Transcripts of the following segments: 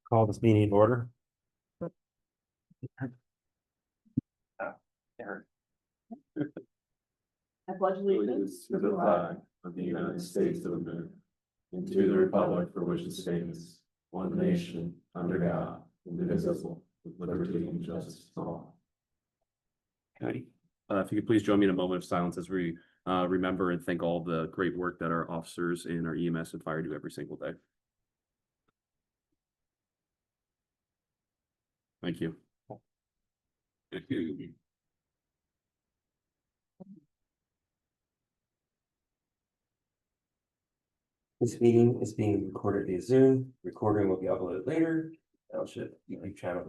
Call this meeting to order. I pledge allegiance to the flag of the United States of America and to the republic for which it stands, one nation, under God, indivisible, with liberty and justice for all. Okay, if you could please join me in a moment of silence as we remember and thank all the great work that our officers and our EMS and fire do every single day. Thank you. This meeting is being recorded via Zoom. Recording will be uploaded later. That should YouTube channel.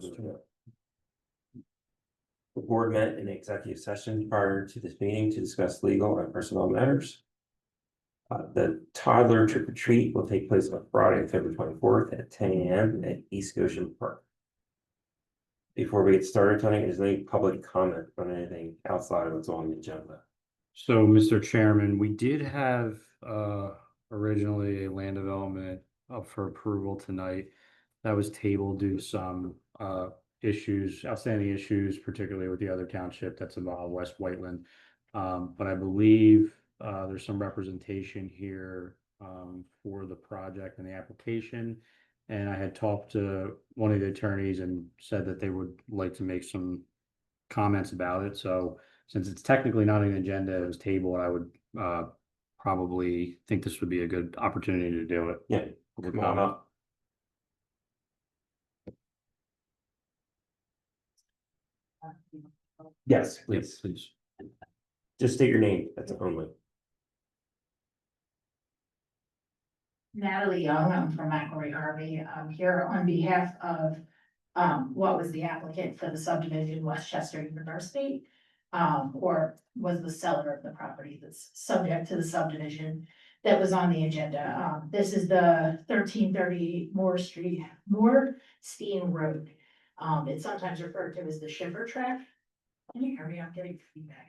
The board met in executive session prior to this meeting to discuss legal and personnel matters. The toddler trick or treat will take place on Friday, February 24th at 10 a.m. at East Goshen Park. Before we get started, Tony, is there any public comment on anything outside of what's on the agenda? So, Mr. Chairman, we did have originally a land development up for approval tonight. That was tabled due to some outstanding issues, particularly with the other township that's involved, West Whiteland. But I believe there's some representation here for the project and the application. And I had talked to one of the attorneys and said that they would like to make some comments about it. So since it's technically not on the agenda, it was tabled, I would probably think this would be a good opportunity to do it. Yeah, come on up. Yes, Yes, please. please. Just state your name. That's only. Natalie Young, I'm from McElroy Harvey. I'm here on behalf of what was the applicant for the subdivision Westchester University, or was the seller of the property that's subject to the subdivision that was on the agenda. This is the 1330 Moorstein Road. It's sometimes referred to as the shiver track. Can you hear me? I'm getting feedback.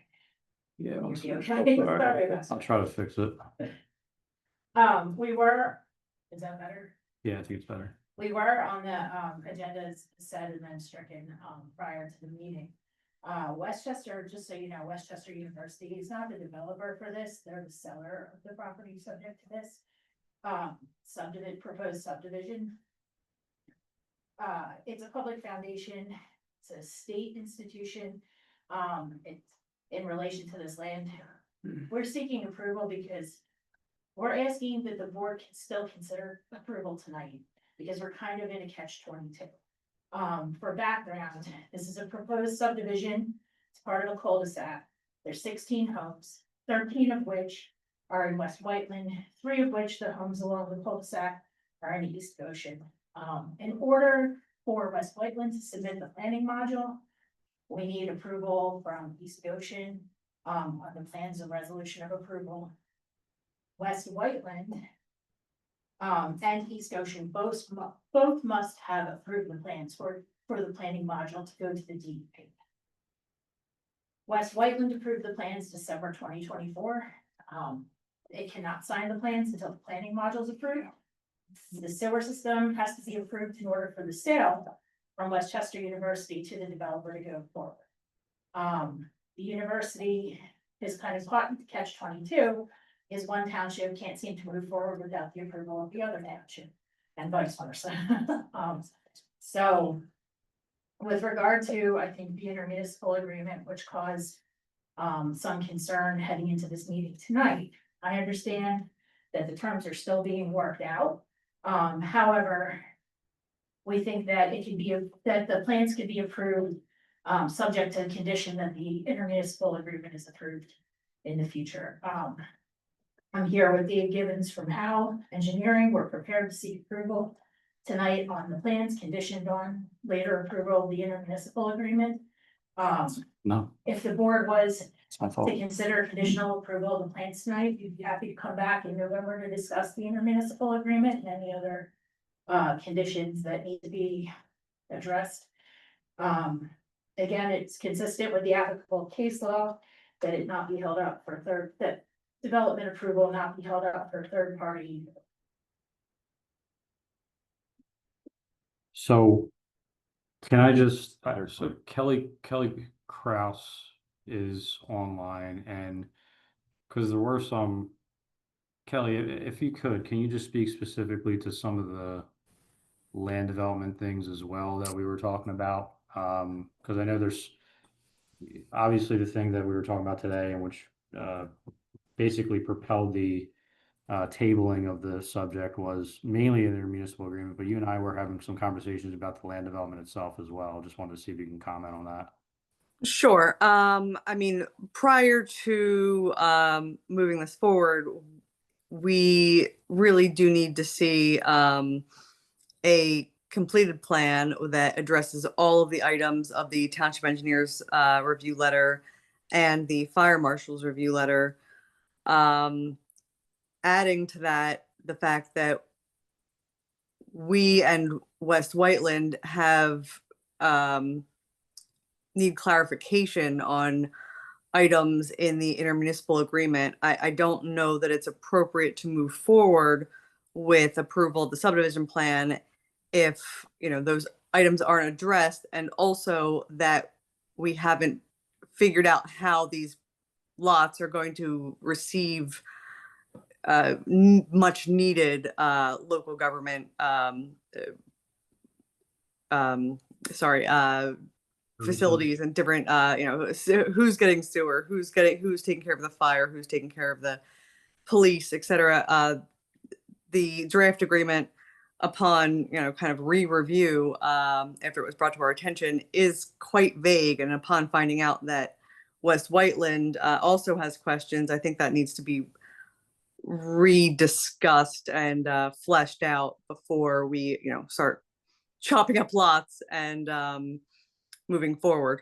Yeah, Okay, sorry about I'll try to fix it. Is that better? Yeah, I think it's better. We were on the agenda as said and then stricken prior to the meeting. Westchester, just so you know, Westchester University is not the developer for this. They're the seller of the property subject to this proposed subdivision. It's a public foundation. It's a state institution. It's in relation to this land. We're seeking approval because we're asking that the board can still consider approval tonight because we're kind of in a catch-22. For background, this is a proposed subdivision. It's part of a cul-de-sac. There's 16 homes, 13 of which are in West Whiteland, 3 of which the homes along the cul-de-sac are in East Goshen. In order for West Whiteland to submit the planning module, we need approval from East Goshen on the plans and resolution of approval. West Whiteland and East Goshen both must have approved the plans for the planning module to go to the DEP. West Whiteland approved the plans December 2024. It cannot sign the plans until the planning module is approved. The sewer system has to be approved in order for the sale from Westchester University to the developer to go forward. The university is kind of caught in catch-22. Is one township can't seem to move forward without the approval of the other township and vice versa. So with regard to, I think, the intermunicipal agreement, which caused some concern heading into this meeting tonight, I understand that the terms are still being worked out. However, we think that that the plans could be approved subject to the condition that the intermunicipal agreement is approved in the future. I'm here with Dave Gibbons from Howe Engineering. We're prepared to seek approval tonight on the plans conditioned on later approval of the intermunicipal agreement. No, If the board was it's my fault. to consider conditional approval of the plans tonight, you'd be happy to come back in November to discuss the intermunicipal agreement and any other conditions that need to be addressed. Again, it's consistent with the applicable case law that it not be held up for development approval not be held up for third party. So can I just, so Kelly Kraus is online and because there were some, Kelly, if you could, can you just speak specifically to some of the land development things as well that we were talking about? Because I know there's obviously the thing that we were talking about today and which basically propelled the tabling of the subject was mainly an intermunicipal agreement, but you and I were having some conversations about the land development itself as well. Just wanted to see if you can comment on that. Sure. I mean, prior to moving this forward, we really do need to see a completed plan that addresses all of the items of the township engineer's review letter and the fire marshal's review letter. Adding to that, the fact that we and West Whiteland have need clarification on items in the intermunicipal agreement. I don't know that it's appropriate to move forward with approval of the subdivision plan if, those items aren't addressed, and also that we haven't figured out how these lots are going to receive much needed local government sorry facilities and different who's getting sewer, who's taking care of the fire, who's taking care of the police, etc. The draft agreement, upon kind of re-review after it was brought to our attention, is quite vague, and upon finding out that West Whiteland also has questions, I think that needs to be rediscussed and fleshed out before we start chopping up lots and moving forward.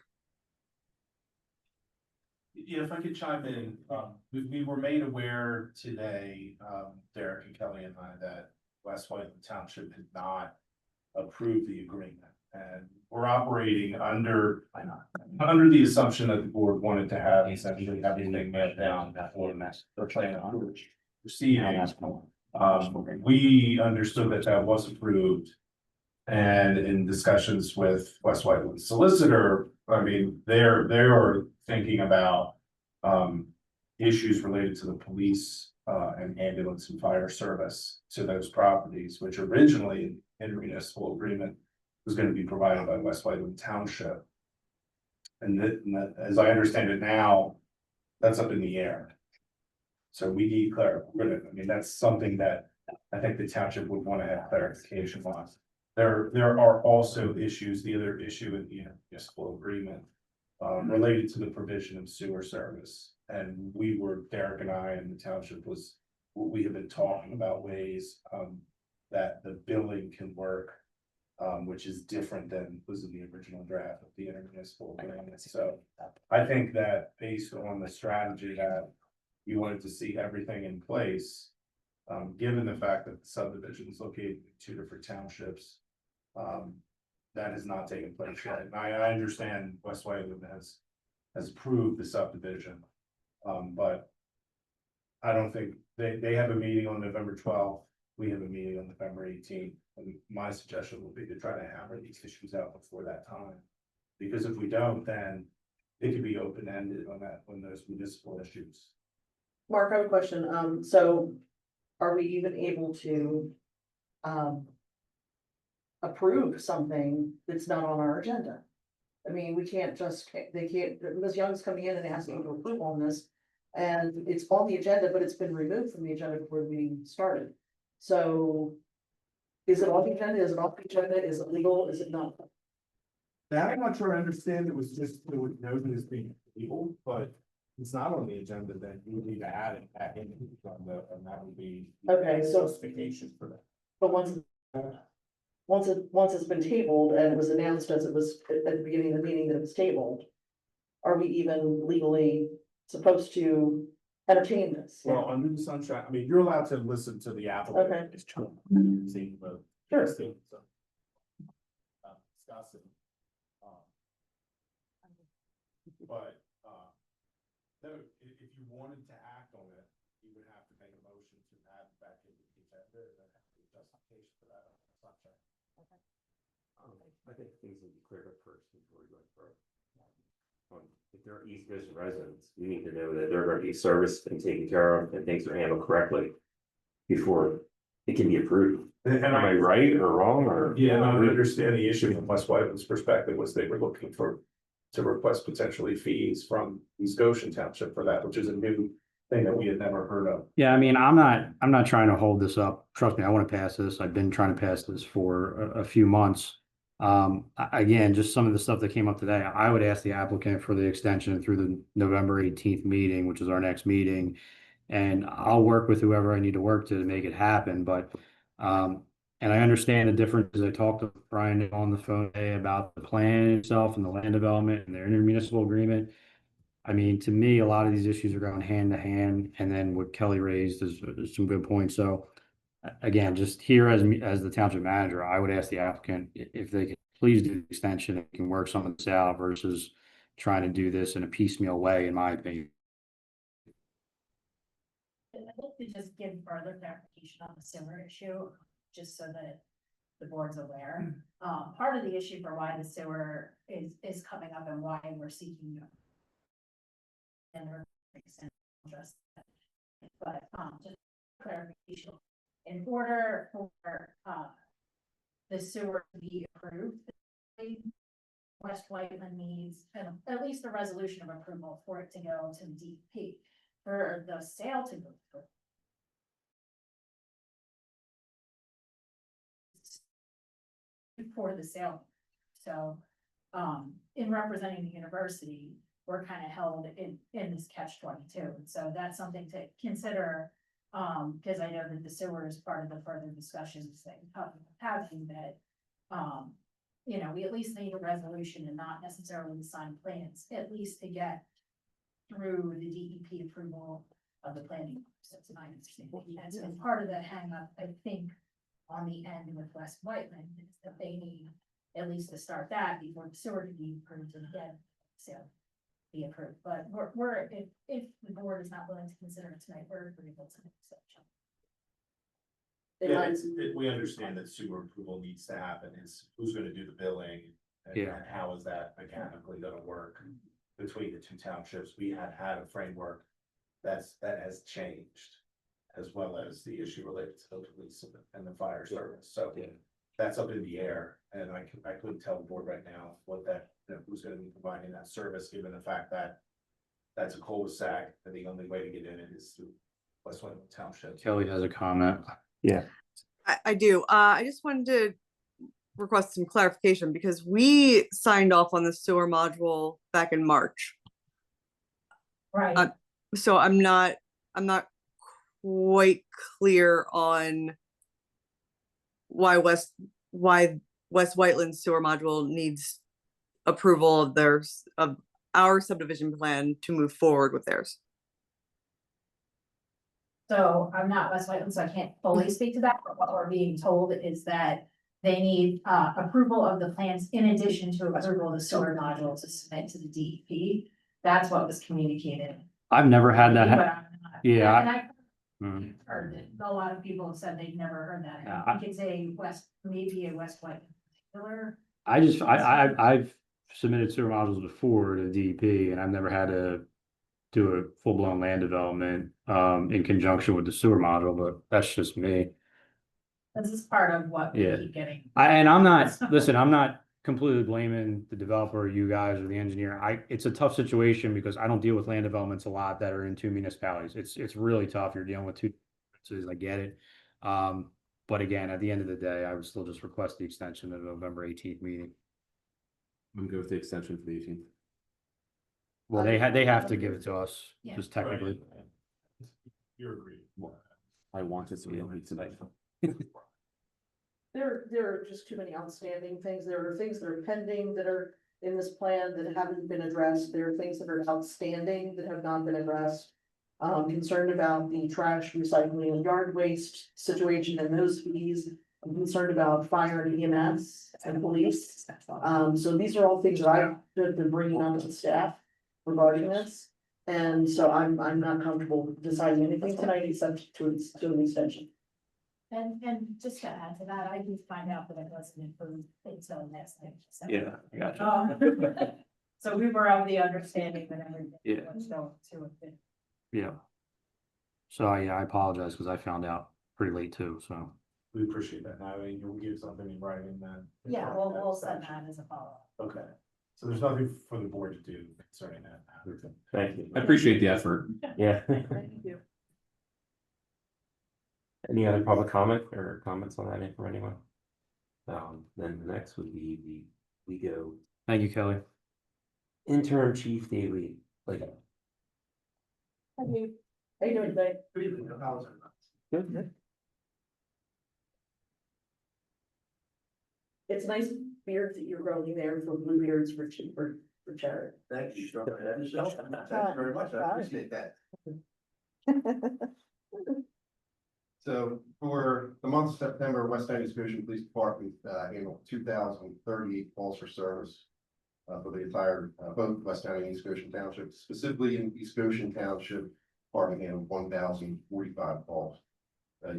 Yeah, if I could chime in, we were made aware today, Derek and Kelly and I, that West Whiteland Township had not approved the agreement. And we're operating under the assumption that the board wanted to have essentially everything met down before the plan proceeding. We understood that that was approved. And in discussions with West Whiteland solicitor, I mean, they are thinking about issues related to the police and ambulance and fire service to those properties, which originally in municipal agreement was going to be provided by West Whiteland Township. And that, as I understand it now, that's up in the air. So we need clarification. I mean, that's something that I think the township would want to have clarification on. There are also issues, the other issue in the municipal agreement related to the provision of sewer service. And Derek and I and the township we have been talking about ways that the billing can work, which is different than was in the original draft of the intermunicipal agreement. So I think that based on the strategy that you wanted to see everything in place, given the fact that the subdivision is located in two different townships, that has not taken place yet. And I understand West Whiteland has approved the subdivision, but I don't think they have a meeting on November 12th. We have a meeting on November 18th. And my suggestion will be to try to hammer these issues out before that time. Because if we don't, then it could be open-ended on those municipal issues. Mark, I have a question. So are we even able to approve something that's not on our agenda? I mean, Ms. Young's coming in and asking for approval on this, and it's on the agenda, but it's been removed from the agenda before the meeting started. So is it on the agenda? Is it off the agenda? Is it legal? Is it not? That I'm not sure I understand. It was noted as being legal, but it's not on the agenda, then you would need to add it back in, and that would be. Okay, so Justification for that. But once it's been tabled and it was announced as it was at the beginning of the meeting that it was tabled, are we even legally supposed to entertain this? Well, under the sunshine, I mean, you're allowed to listen to the applicant. Okay. It's true. See, but. Sure. Discussing. But, no, if you wanted to act on it, you would have to make a motion to add back into the agenda and then have to justification for that. I think things need to be cleared up first before we go further. If they're East Coast residents, you need to know that they're going to be serviced and taken care of and things are handled correctly before it can be approved. And Am I right or wrong or? Yeah, and I understand the issue from West Whiteland's perspective was they were looking to request potentially fees from East Goshen Township for that, which is a new thing that we had never heard of. Yeah, I mean, I'm not trying to hold this up. Trust me, I want to pass this. I've been trying to pass this for a few months. Again, just some of the stuff that came up today, I would ask the applicant for the extension through the November 18th meeting, which is our next meeting. And I'll work with whoever I need to work to make it happen, but, and I understand the differences. I talked to Brian on the phone today about the plan itself and the land development and their intermunicipal agreement. I mean, to me, a lot of these issues are going hand to hand, and then what Kelly raised is some good points. So again, just here as the township manager, I would ask the applicant if they could please do the extension and can work some of this out versus trying to do this in a piecemeal way, in my opinion. I'd like to just give further clarification on the sewer issue, just so that the board's aware. Part of the issue for why the sewer is coming up and why we're seeking. And address that. But just clarification, in order for the sewer to be approved, West Whiteland needs at least a resolution of approval for it to go to DP. For the sale to go through. For the sale. So, in representing the university, we're kind of held in this catch-22. And so that's something to consider, because I know that the sewer is part of the further discussions that we're having that, you know, we at least need a resolution and not necessarily sign plans, at least to get through the DEP approval of the planning. That's my understanding. And part of that hang up, I think, on the end with West Whiteland is that they need at least to start that before the sewer can be approved and then sale be approved. But we're if the board is not willing to consider it tonight, we're agreeable to an exception. Yeah, we understand that sewer approval needs to happen, is who's gonna do the billing? And Yeah. and how is that mechanically gonna work between the two townships? We had a framework that has changed. As well as the issue related to the police and the fire service, so that's up in the air, and I couldn't tell the board right now what who's gonna be providing that service, given the fact that that's a cul-de-sac, and the only way to get in it is through West Whiteland Township. Kelly has a comment. I do. I just wanted to request some clarification because we signed off on the sewer module back in March. Right. So I'm not quite clear on why West Whiteland sewer module needs approval of our subdivision plan to move forward with theirs. So I'm not West Whiteland, so I can't fully speak to that, but what we're being told is that they need approval of the plans in addition to approval of the sewer module to submit to the DEP. That's what was communicated. I've never had that. But I'm not- Yeah. And I Mhm. heard it. A lot of people have said they've never heard that. Yeah, I think it's maybe a West White particular. I've submitted sewer modules before to DEP and I've never had to do a full-blown land development in conjunction with the sewer module, but that's just me. This is part of what we Yeah. keep getting. I'm not completely blaming the developer, or you guys, or the engineer. It's a tough situation because I don't deal with land developments a lot that are in two municipalities. It's really tough. You're dealing with two, I get it. But again, at the end of the day, I would still just request the extension of the November 18th meeting. I'm good with the extension for the 18th. Well, they have to give it to us, Yeah. just technically. You're agreed. I want it, so we don't need tonight. There are just too many outstanding things. There are things that are pending that are in this plan that haven't been addressed. There are things that are outstanding that have not been addressed. Concerned about the trash, recycling and yard waste situation and those fees. I'm concerned about fire and EMS and police. So these are all things that I've been bringing on to the staff regarding this. And so I'm not comfortable deciding anything tonight except to an extension. And just to add to that, I did find out that it wasn't approved until last night. so. Yeah, I got So we were of the understanding that everything Yeah. was going to it. Yeah. So yeah, I apologize because I found out pretty late too, so. We appreciate that. Now, you'll give something in writing then. Yeah, we'll send that as a follow-up. Okay, so there's nothing for the board to do concerning that. Thank you. I appreciate the effort. Yeah. Thank you. Any other public comment or comments on that from anyone? Then the next would be we go Thank you, Kelly. interim chief daily, like. How you doing today? Good. It's nice beards that you're growing there for blue beards for cheaper for charity. Thank you, Thank you very much, I appreciate that. So for the month of September, West End Scotian Police Department handled 2,038 calls for service for the entire both West End and East Goshen Township. Specifically in East Goshen Township, department handled 1,045 calls.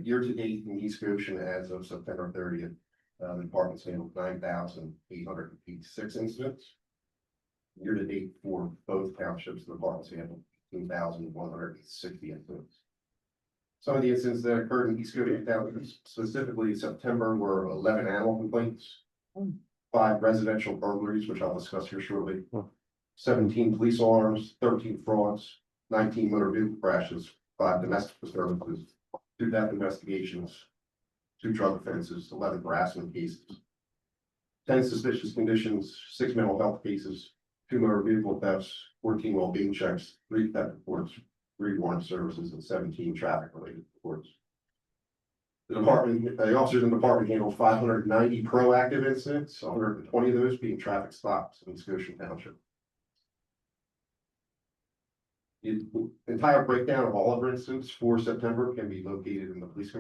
Year to date in East Goshen as of September 30th, the department's handled 9,886 incidents. Year to date for both townships, the department's handled 15,160 incidents. Some of the incidents that occurred in East Goshen Township, specifically in September, were 11 animal complaints, 5 residential burglaries, which I'll discuss here shortly, 17 police alarms, 13 frauds, 19 motor vehicle crashes, 5 domestic disturbances, 2 death investigations, 2 drug offenses, 11 harassment cases, 10 suspicious conditions, 6 mental health cases, 2 motor vehicle thefts, 14 well-being checks, 3 theft reports, 3 warrant services, and 17 traffic-related reports. The officers in the department handled 590 proactive incidents, 120 of those being traffic stops in Scotian Township. The entire breakdown of all of our incidents for September can be located in the Police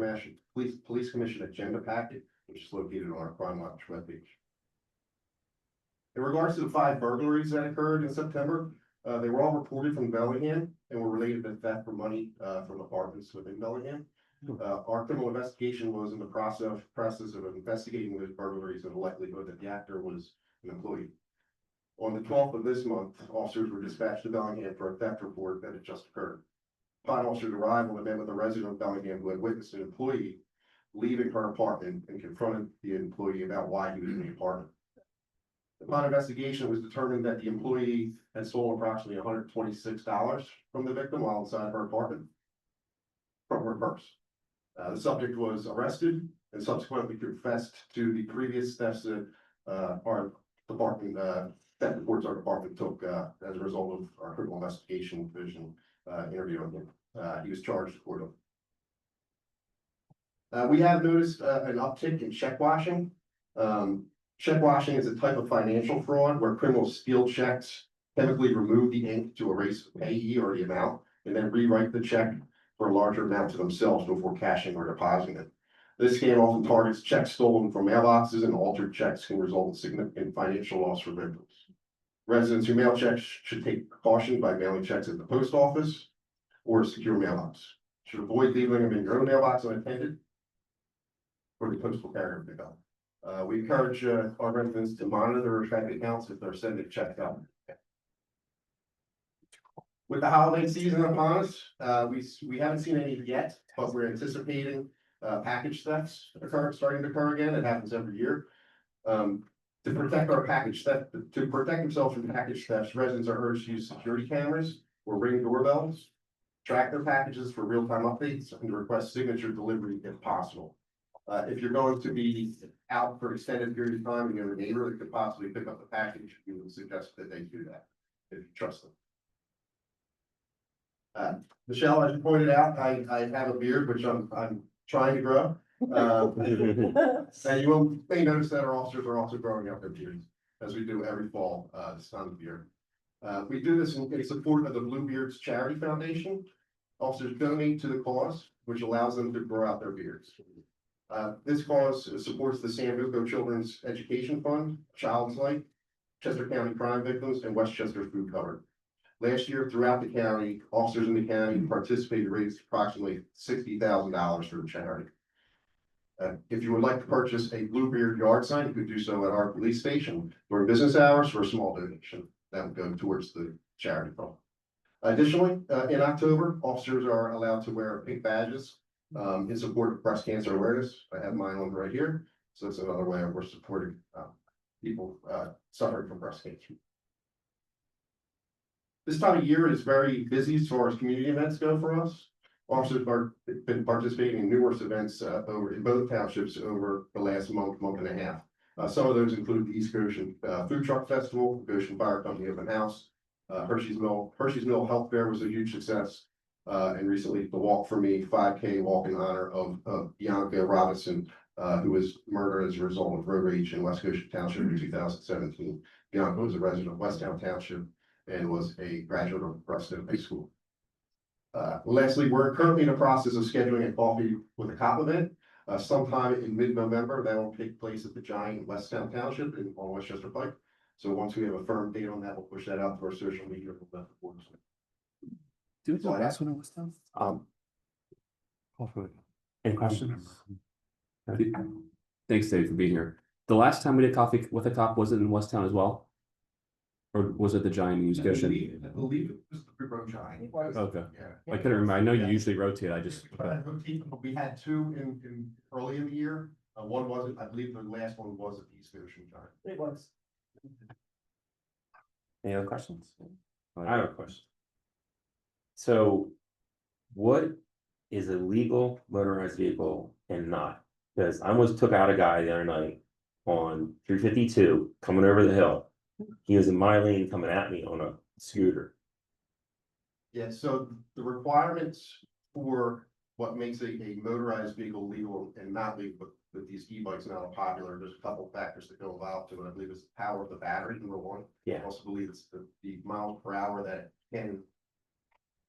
Commission agenda packet, which is located on our Crime Watch webpage. In regards to the 5 burglaries that occurred in September, they were all reported from Bellingham and were related to theft for money from apartments within Bellingham. Our criminal investigation was in the process of investigating those burglaries and the likelihood that the actor was an employee. On the 12th of this month, officers were dispatched to Bellingham for a theft report that had just occurred. Upon officers' arrival, they met with a resident of Bellingham who had witnessed an employee leaving her apartment and confronted the employee about why he was in the apartment. Upon investigation, it was determined that the employee had stolen approximately $126 from the victim while inside her apartment from her purse. The subject was arrested and subsequently confessed to the previous steps that our department, theft reports our department took as a result of our criminal investigation division interviewing him. He was charged accordingly. We have noticed an uptick in check washing. Check washing is a type of financial fraud where criminals steal checks, chemically remove the ink to erase the payee or the amount, and then rewrite the check for a larger amount to themselves before cashing or depositing it. This scam often targets checks stolen from mailboxes, and altered checks can result in significant financial loss for victims. Residents who mail checks should take precaution by mailing checks at the post office or a secure mailbox. Should avoid leaving them in your own mailbox unattended or the postal carrier pick up. We encourage our residents to monitor their respective accounts if they're sending checks out. With the holiday season upon us, we haven't seen any yet, but we're anticipating package thefts starting to occur again. It happens every year. To protect themselves from package thefts, residents are urged to use security cameras or ring doorbells, track their packages for real-time updates, and to request signature delivery if possible. If you're going to be out for extended period of time and you have a neighbor that could possibly pick up the package, we would suggest that they do that if you trust them. Michelle, as you pointed out, I have a beard, which I'm trying to grow. And you may notice that our officers are also growing out their beards, as we do every fall this time of year. We do this in support of the Bluebeards Charity Foundation. Officers donate to the cause, which allows them to grow out their beards. This cause supports the Sambuco Children's Education Fund, Child's Light, Chester County Crime Victims, and Westchester Food Cupboard. Last year, throughout the county, officers in the county participated, raised approximately $60,000 for the charity. If you would like to purchase a Bluebeard yard sign, you could do so at our police station during business hours for a small donation. That would go towards the charity fund. Additionally, in October, officers are allowed to wear pink badges in support of breast cancer awareness. I have mine on right here. So it's another way we're supporting people suffering from breast cancer. This time of year is very busy as far as community events go for us. Officers have been participating in numerous events over in both townships over the last month and a half. Some of those include the East Goshen Food Truck Festival, Goshen Fire Company Open House, Hershey's Mill Health Fair was a huge success. And recently the Walk for Me 5K walk in honor of Bianca Robinson, who was murdered as a result of road rage in West Goshen Township in 2017. Bianca was a resident of Westtown Township and was a graduate of Preston High School. Lastly, we're currently in the process of scheduling a coffee with a cop event sometime in mid-November. That will take place at the Giant in Westtown Township on Westchester Pike. So once we have a firm date on that, we'll push that out to our social media. Do it the last one in Westtown? Any questions? Thanks, Dave, for being here. The last time we did coffee with a cop, was it in Westtown as well? Or was it the Giant in East Goshen? I believe it was the Big Road Giant. Okay. Yeah. I couldn't remember. I know you usually rotate. I just. We had two in early in the year. One wasn't, I believe the last one was at the East Ocean Giant. It was. Any other questions? I have a question. So what is a legal motorized vehicle and not? Because I almost took out a guy the other night on 352 coming over the hill. He was in my lane coming at me on a scooter. Yeah, so the requirements for what makes a motorized vehicle legal and not legal with these e-bikes now are popular, there's a couple of factors that go involved to it. I believe it's the power of the battery, number one. Yeah. I also believe it's the miles per hour that can.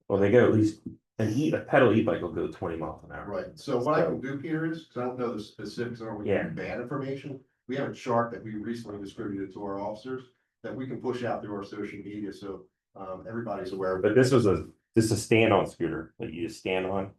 Well, they go at least a pedal e-bike will go 20 miles an hour. Right, so what I can do, Peter, is, because I don't know the specifics, I don't want to give you bad information. We have a chart that we recently distributed to our officers that we can push out through our social media, so everybody's aware of it. But this was a stand-on scooter that you just stand on.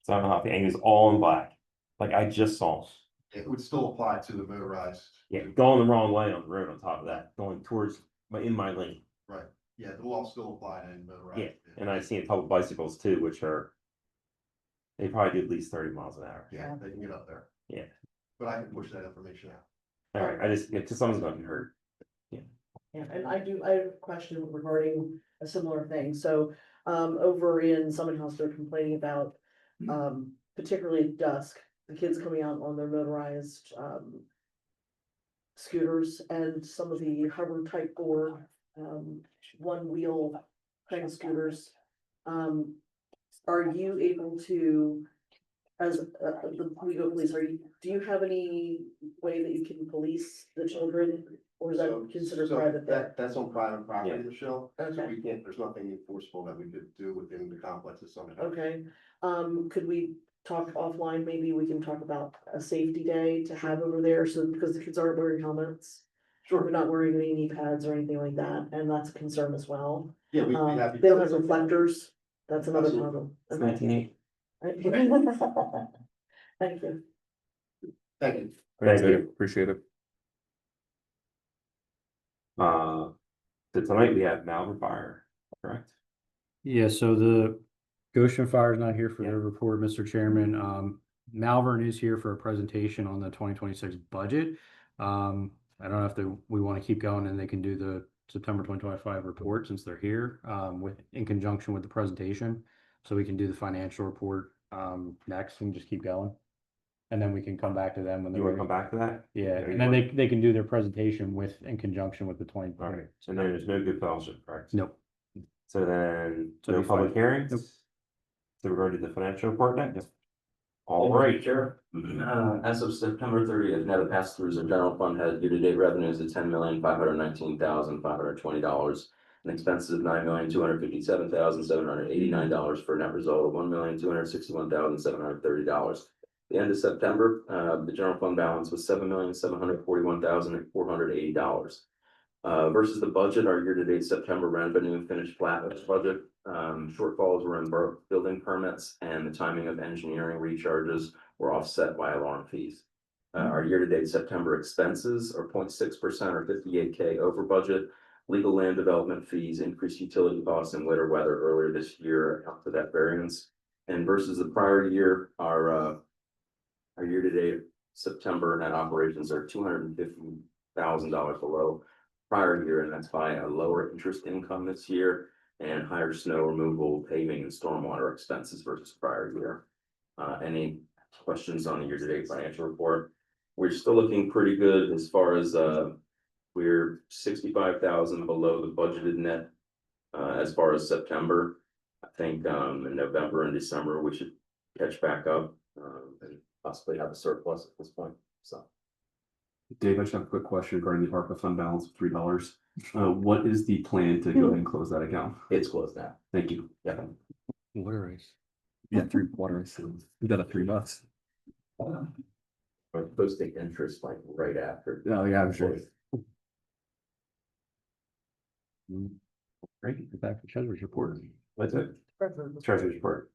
So I don't know how, and he was all in black. Like I just saw him. It would still apply to the motorized. Yeah, going the wrong way on the road on top of that, going towards in my lane. Right, yeah, the law still apply to any motorized. Yeah, and I've seen a couple bicycles too, which are. They probably do at least 30 miles an hour. Yeah, they can get up there. Yeah. But I can push that information out. All right, I just, because someone's gonna get hurt. Yeah, and I have a question regarding a similar thing. So, over in Summit House, they're complaining about, particularly at dusk, the kids coming out on their motorized, scooters and some of the hover type board, one wheel kind of scooters. Are you able to, as the legal police, do you have any way that you can police the children? Or is that considered private there? That's on private property, Yeah. Michelle. So Okay. we can't, there's nothing enforceable that we could do within the complex of Summit. Okay, could we talk offline? Maybe we can talk about a safety day to have over there, so because the kids aren't wearing helmets. Sure. They're not wearing any knee pads or anything like that, and that's a concern as well. Yeah, we'd be happy. They don't have reflectors, that's another Absolutely. problem. It's 1980. Thank you. Thank you. Thanks, Thank you. Dave. Appreciate it. So tonight we have Malvern Fire, correct? Yeah, so the Goshen Fire is not here for Yeah. their report, Mr. Chairman. Malvern is here for a presentation on the 2026 budget. I don't know if we want to keep going and they can do the September 2025 report since they're here, in conjunction with the presentation. So we can do the financial report, next and just keep going. And then we can come back to them when You they're wanna come back to that? Yeah, There and you then go. they can do their presentation in conjunction with the 20. All right, so then there's no good fellowship, correct? Nope. So then, So no be public fine. hearings? Nope. So we're going to the financial report next? Yep. All right, Chair, as of September 30th, net of pass-throughs, the general fund had year-to-date revenues of $10,519,520 and expenses of $9,257,789 for a net result of $1,261,730. The end of September, the general fund balance was $7,741,480. Versus the budget, our year-to-date September revenue finished flat with the budget. Shortfalls were in building permits and the timing of engineering recharges were offset by alarm fees. Our year-to-date September expenses are 0.6% or 58K over budget. Legal land development fees, increased utility costs and winter weather earlier this year account for that variance. And versus the prior year, our year-to-date September net operations are $250,000 below prior year, and that's by a lower interest income this year and higher snow removal, paving and stormwater expenses versus prior year. Any questions on the year-to-date financial report? We're still looking pretty good as far as we're 65,000 below the budgeted net as far as September. I think in November and December we should catch back up and possibly have a surplus at this point. So Dave, I just have a quick question regarding the ARPA fund balance of $3. What is the plan to go ahead and close that account? it's closed now. Thank you. Yeah. Water ice. Yeah, 3 water ice. We got a $3. We're supposed to take interest like right after. Oh, yeah, I'm sure. Great, get back to treasurer's report. What's it? Treasurer's report.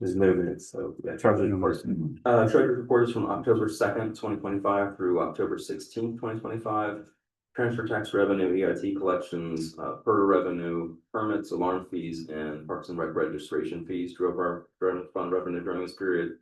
There's no minutes, so yeah, treasurer's report. Treasurer's report is from October 2nd, 2025 through October 16th, 2025. Transfer tax revenue, EIT collections, per revenue, permits, alarm fees, and Parks and Rec registration fees drove our fund revenue during this period.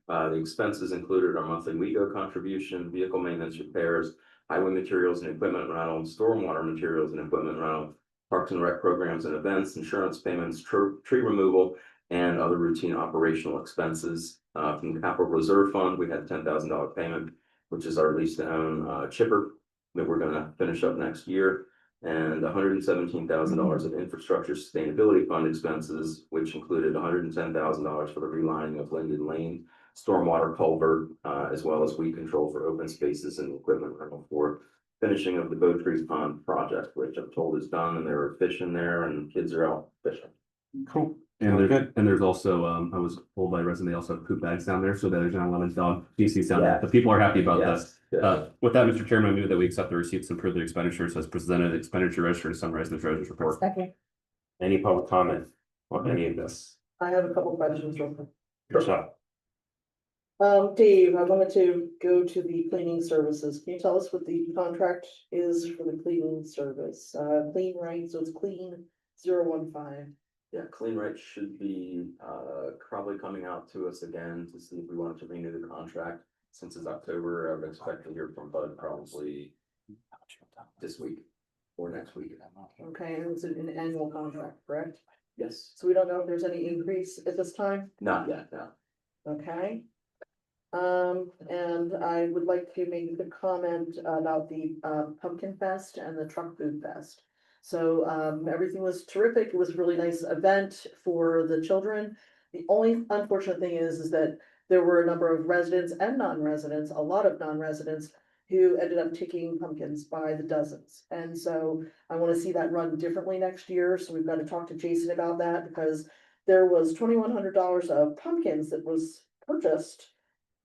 The expenses included our monthly WEGO contribution, vehicle maintenance repairs, highway materials and equipment rental, stormwater materials and equipment rental, Parks and Rec programs and events, insurance payments, tree removal, and other routine operational expenses. From the capital reserve fund, we had $10,000 payment, which is our lease to own chipper that we're gonna finish up next year. And $117,000 of infrastructure sustainability fund expenses, which included $110,000 for the relining of Linden Lane, stormwater culvert, as well as weed control for open spaces and equipment rental for finishing of the Bow Tree Pond project, which I'm told is done, and there were fish in there and kids are out fishing. Cool. And there's also, I was told by a resident, they also have poop bags down there, so that there's not a lot of dog feces down there, Yeah. but people are happy about Yes, that. yes. With that, Mr. Chairman, I move that we accept the receipts and approve the expenditures as presented, expenditure register and summarize the treasurer's report. Second, Any public comment on any of this? I have a couple questions real quick. Michelle? Dave, I wanted to go to the cleaning services. Can you tell us what the contract is for the cleaning service? Clean right, so it's clean 015. Yeah, Clean Right should be probably coming out to us again to see if we wanted to renew the contract. Since it's October, I would expect to hear from Bud probably this week or next week. Okay, and it's an annual contract, correct? Yes, So we don't know if there's any increase at this time? not yet, no. Okay. And I would like to make a comment about the Pumpkin Fest and the Truck Food Fest. So everything was terrific. It was a really nice event for the children. The only unfortunate thing is that there were a number of residents and non-residents, a lot of non-residents who ended up taking pumpkins by the dozens. And so I want to see that run differently next year. So we've got to talk to Jason about that because there was $2,100 of pumpkins that was purchased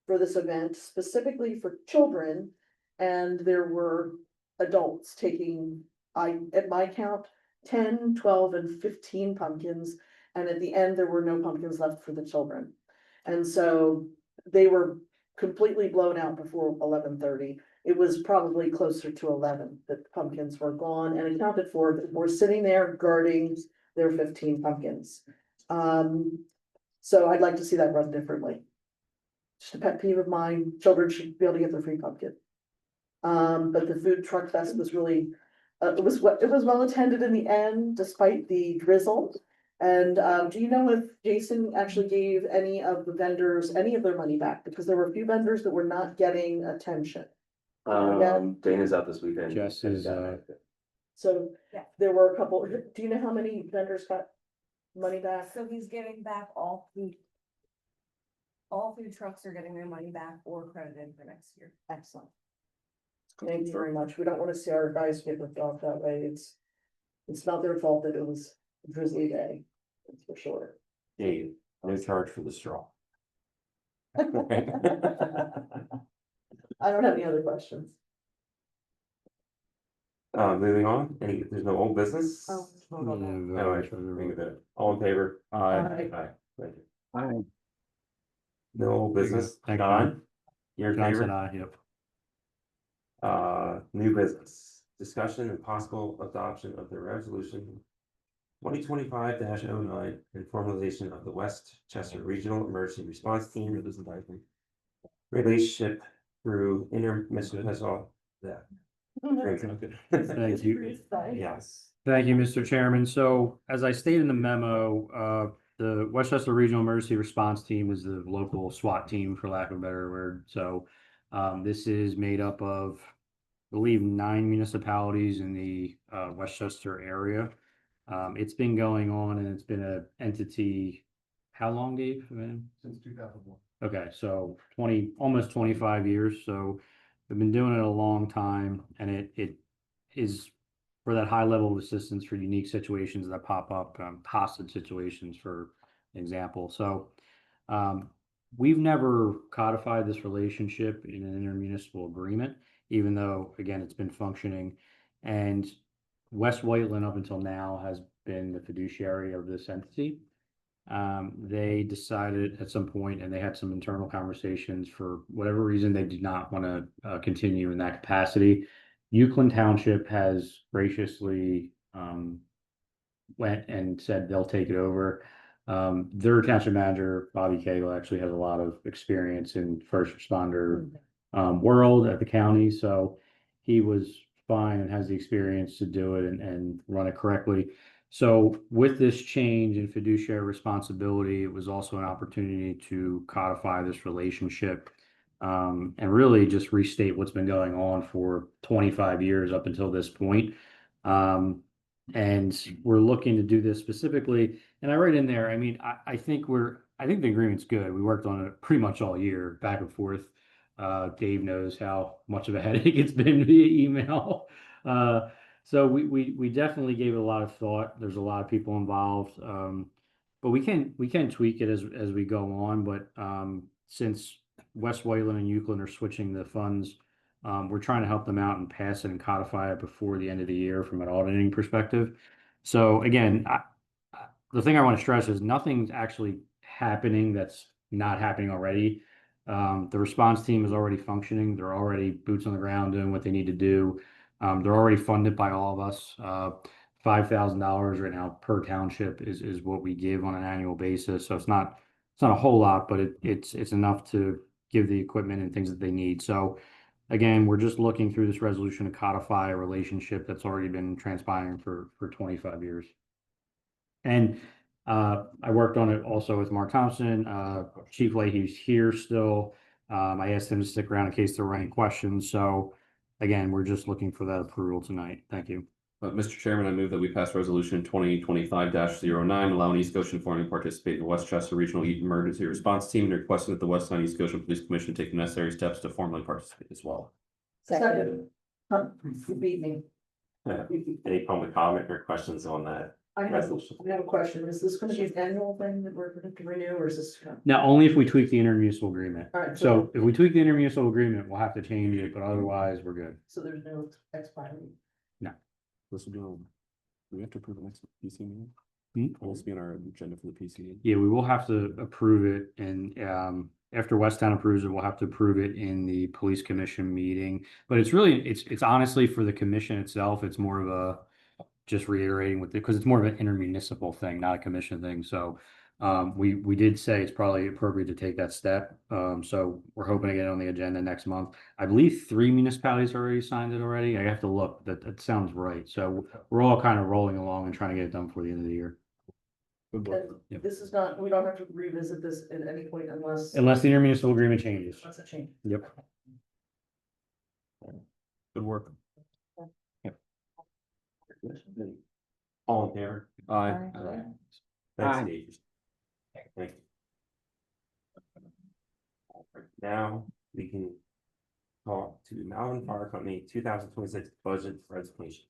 for this event specifically for children. And there were adults taking, at my count, 10, 12, and 15 pumpkins. And at the end, there were no pumpkins left for the children. And so they were completely blown out before 11:30. It was probably closer to 11 that pumpkins were gone and accounted for, that were sitting there guarding their 15 pumpkins. So I'd like to see that run differently. Just a pet peeve of mine, children should be able to get their free pumpkin. But the food truck fest was really, it was well attended in the end, despite the drizzle. And do you know if Jason actually gave any of the vendors any of their money back? Because there were a few vendors that were not getting attention. Dana's out this weekend. Jess is, So Yeah. there were a couple, do you know how many vendors got money back? So he's getting back all food. All food trucks are getting their money back or credited for next year. Excellent. Thank you very much. We don't want to see our guys get ripped off that way. It's not their fault that it was a drizzly day, that's for sure. Dave, no charge for the straw. I don't have any other questions. Moving on, there's no old business? Oh, Yeah, hold on. All right, bring it in. All in favor? Aye. Aye. Thank you. Aye. No old There you go. business. Thank you. Don? You're in John said favor? aye, yep. New business, discussion and possible adoption of the resolution 2025-09 and formalization of the Westchester Regional Emergency Response Team relationship through intermunicipal. Yeah. Thank you. Yes. Thank you, Mr. Chairman. So as I stated in the memo, the Westchester Regional Emergency Response Team is the local SWAT team, for lack of a better word. So this is made up of, I believe, 9 municipalities in the Westchester area. It's been going on and it's been an entity, how long, Dave? Since 2001. Okay, so 20, almost 25 years. So we've been doing it a long time, and it is for that high level of assistance for unique situations that pop up, hostage situations, for example. So we've never codified this relationship in an intermunicipal agreement, even though, again, it's been functioning. And West Whiteland up until now has been the fiduciary of this entity. They decided at some point, and they had some internal conversations, for whatever reason, they did not want to continue in that capacity. Euclid Township has graciously went and said they'll take it over. Their township manager, Bobby Cagle, actually has a lot of experience in first responder world at the county, so he was fine and has the experience to do it and run it correctly. So with this change in fiduciary responsibility, it was also an opportunity to codify this relationship, and really just restate what's been going on for 25 years up until this point. And we're looking to do this specifically, and I write in there, I mean, I think the agreement's good. We worked on it pretty much all year, back and forth. Dave knows how much of a headache it's been via email. So we definitely gave it a lot of thought. There's a lot of people involved. But we can tweak it as we go on. But since West Whiteland and Euclid are switching the funds, we're trying to help them out and pass it and codify it before the end of the year from an auditing perspective. So again, the thing I want to stress is nothing's actually happening that's not happening already. The response team is already functioning. They're already boots on the ground doing what they need to do. They're already funded by all of us. $5,000 right now per township is what we give on an annual basis. So it's not a whole lot, but it's enough to give the equipment and things that they need. So again, we're just looking through this resolution to codify a relationship that's already been transpiring for 25 years. And I worked on it also with Mark Thompson. Chief Leahy's here still. I asked him to stick around in case there were any questions. So again, we're just looking for that approval tonight. Thank you. Mr. Chairman, I move that we pass resolution 2025-09, allowing East Goshen Forum to participate in the Westchester Regional Emergency Response Team, and requesting that the West Side East Goshen Police Commission take the necessary steps to formally participate as well. Second. Huh, you beat me. Any public comment or questions on that? I have a question. Is this gonna be an annual thing that we're gonna renew, or is this? Now, only if we tweak the intermunicipal agreement. All right, So if we tweak the intermunicipal agreement, we'll have to change it, but otherwise we're good. So there's no expiry. This will be on, do we have to approve the next PC meeting? Hmm? Will this be on our agenda for the PC meeting? Yeah, we will have to approve it, and after Westtown approves it, we'll have to approve it in the police commission meeting. But it's really, it's honestly for the commission itself, it's more of a just reiterating with it, because it's more of an intermunicipal thing, not a commission thing. So we did say it's probably appropriate to take that step. So we're hoping to get it on the agenda next month. I believe 3 municipalities already signed it already. I have to look, that sounds right. So we're all kind of rolling along and trying to get it done before the end of the year. And Yep. this is not, we don't have to revisit this at any point unless. Unless the intermunicipal agreement changes. Unless it changes. Yep. Good work. All in favor? Aye. Thanks, Steve. Thank you. Now, we can talk to Malvern Fire Company 2026 budget presentation.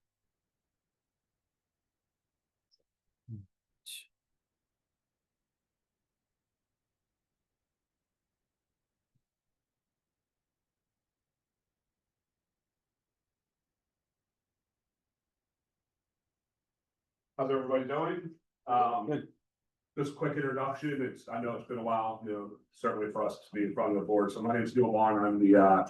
How's everybody doing? Just a quick introduction. I know it's been a while, certainly for us to be in front of the board. So my name is Neil Vaughn. I'm the,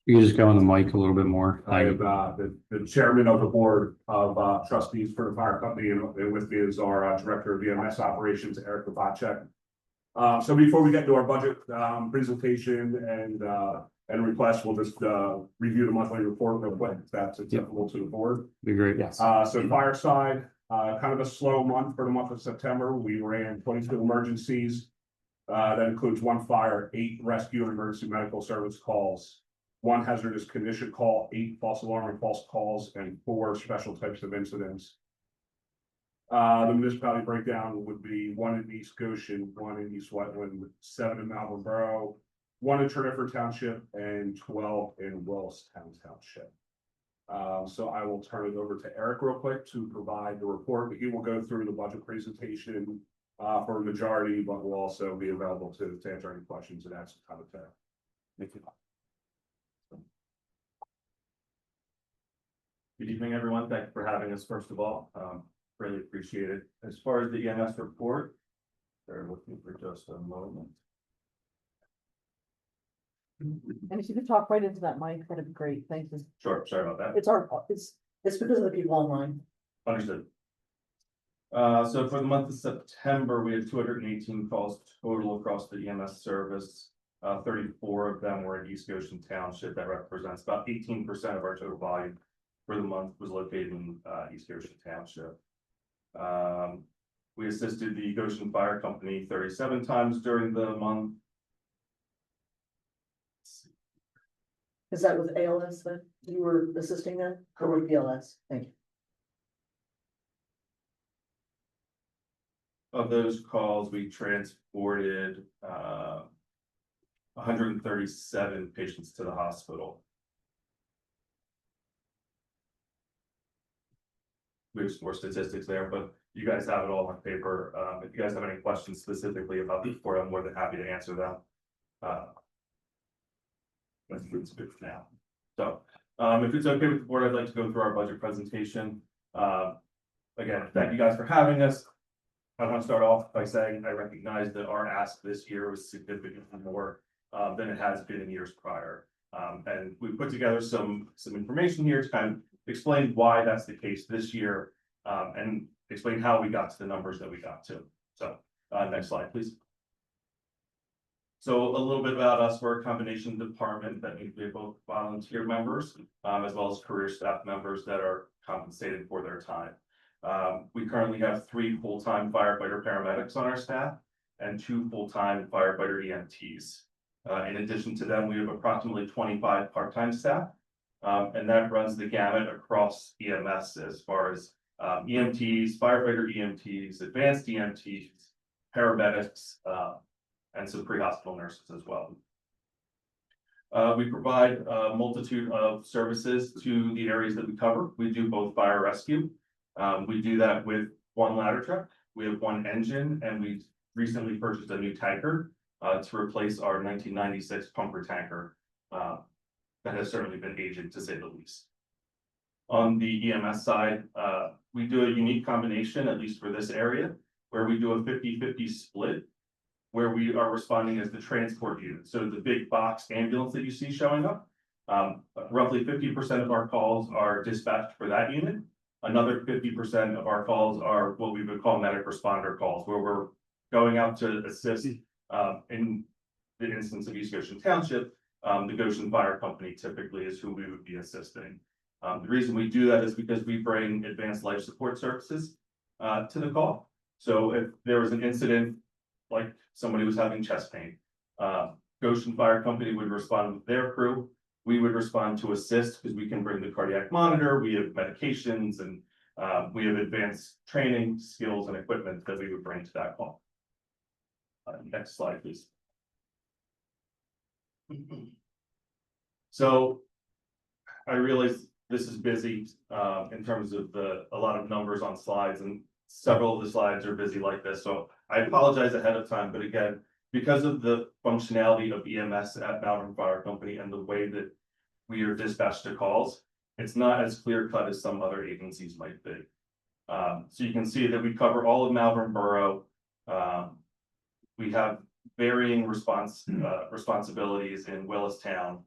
You just go on the mic a little bit more. I am, the chairman of the board of trustees for the fire company, and with me is our director of EMS operations, Eric Kovacek. So before we get into our budget, presentation and requests, we'll just, review the monthly report real quick, if that's acceptable to the board. Be great. Yes. So fire side, kind of a slow month for the month of September. We ran 22 emergencies. That includes 1 fire, 8 rescue and emergency medical service calls, 1 hazardous condition call, 8 false alarm and false calls, and 4 special types of incidents. The municipality breakdown would be 1 in East Goshen, 1 in East Wetland, 7 in Malvern Borough, 1 in Trinidad Township, and 12 in Willistown Township. So I will turn it over to Eric real quick to provide the report, but he will go through the budget presentation for a majority, but will also be available to answer any questions and add some time to. Thank you. Good evening, everyone. Thank you for having us, first of all. Really appreciate it. As far as the EMS report, they're looking for just a moment. And if you could talk right into that mic, that'd be great. Thank you. Sure, sorry about that. It's because of the people online. Understood. So for the month of September, we had 218 calls total across the EMS service. 34 of them were in East Goshen Township. That represents about 18% of our total volume for the month was located in East Goshen Township. We assisted the Goshen Fire Company 37 times during the month. Is that with ALS that you were assisting them, or with BLS? Thank you. Of those calls, we transported 137 patients to the hospital. We have some more statistics there, but you guys have it all on paper. If you guys have any questions specifically about the report, I'm more than happy to answer them. Let's do this bit now. So, if it's okay with the board, I'd like to go through our budget presentation. Again, thank you guys for having us. I want to start off by saying I recognize that our ask this year was significantly more than it has been in years prior. And we put together some information here to kind of explain why that's the case this year, and explain how we got to the numbers that we got to. So, next slide, please. So a little bit about us. We're a combination department that means we have both volunteer members, as well as career staff members that are compensated for their time. We currently have 3 full-time firefighter paramedics on our staff and 2 full-time firefighter EMTs. In addition to them, we have approximately 25 part-time staff, and that runs the gamut across EMS as far as EMTs, firefighter EMTs, advanced EMTs, paramedics, and some pre-hospital nurses as well. We provide a multitude of services to the areas that we cover. We do both fire rescue. We do that with 1 ladder truck. We have 1 engine, and we recently purchased a new tanker to replace our 1996 pumper tanker that has certainly been aging, to say the least. On the EMS side, we do a unique combination, at least for this area, where we do a 50-50 split, where we are responding as the transport unit. So the big box ambulance that you see showing up, roughly 50% of our calls are dispatched for that unit. Another 50% of our calls are what we would call medic responder calls, where we're going out to assist in the instance of East Goshen Township. The Goshen Fire Company typically is who we would be assisting. The reason we do that is because we bring advanced life support services to the call. So if there was an incident, like somebody was having chest pain, Goshen Fire Company would respond with their crew. We would respond to assist because we can bring the cardiac monitor, we have medications, and we have advanced training, skills, and equipment that we would bring to that call. Next slide, please. So I realize this is busy in terms of a lot of numbers on slides, and several of the slides are busy like this. So I apologize ahead of time, but again, because of the functionality of EMS at Malvern Fire Company and the way that we are dispatched to calls, it's not as clear cut as some other agencies might be. So you can see that we cover all of Malvern Borough. We have varying responsibilities in Willistown.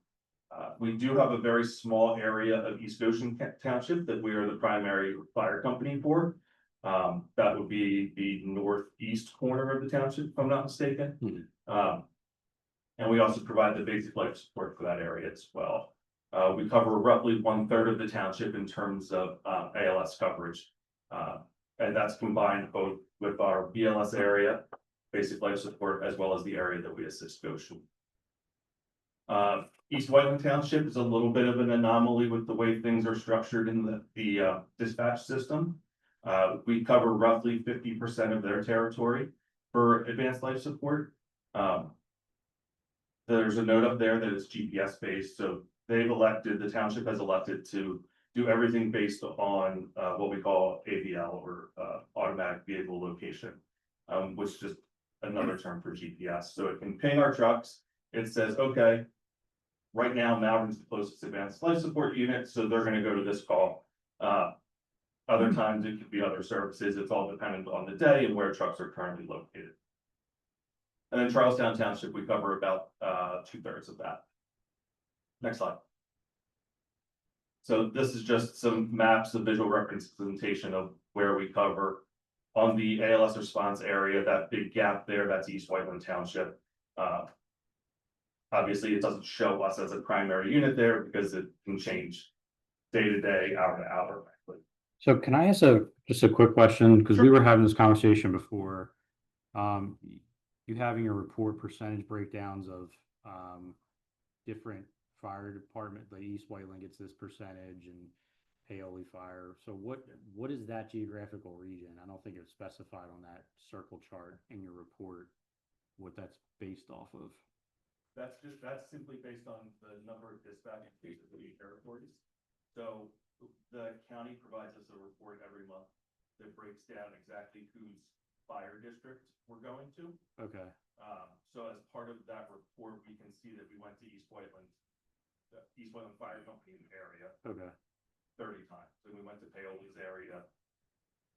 We do have a very small area of East Goshen Township that we are the primary fire company for. That would be the northeast corner of the township, if I'm not mistaken. And we also provide the basic life support for that area as well. We cover roughly 1/3 of the township in terms of ALS coverage. And that's combined both with our BLS area, basic life support, as well as the area that we assist Goshen. East Whiteland Township is a little bit of an anomaly with the way things are structured in the dispatch system. We cover roughly 50% of their territory for advanced life support. There's a note up there that is GPS based, so the township has elected to do everything based on what we call AVL, or automatic vehicle location, which is just another term for GPS. So it can ping our trucks. It says, okay, right now Malvern's the closest advanced life support unit, so they're gonna go to this call. Other times it could be other services. It's all dependent on the day and where trucks are currently located. And then Charlestown Township, we cover about 2/3 of that. Next slide. So this is just some maps, of visual representation of where we cover. On the ALS response area, that big gap there, that's East Whiteland Township. Obviously, it doesn't show us as a primary unit there because it can change day to day, hour to hour. So can I ask just a quick question? Because we were having this conversation before. You having your report percentage breakdowns of different fire department, like East Whiteland gets this percentage and Paoli Fire. So what is that geographical region? I don't think it's specified on that circle chart in your report, what that's based off of. That's simply based on the number of dispatch cases of each territories. So the county provides us a report every month that breaks down exactly whose fire district we're going to. Okay. So as part of that report, we can see that we went to East Whiteland Fire Company area. Okay. 30 times, and we went to Paoli's area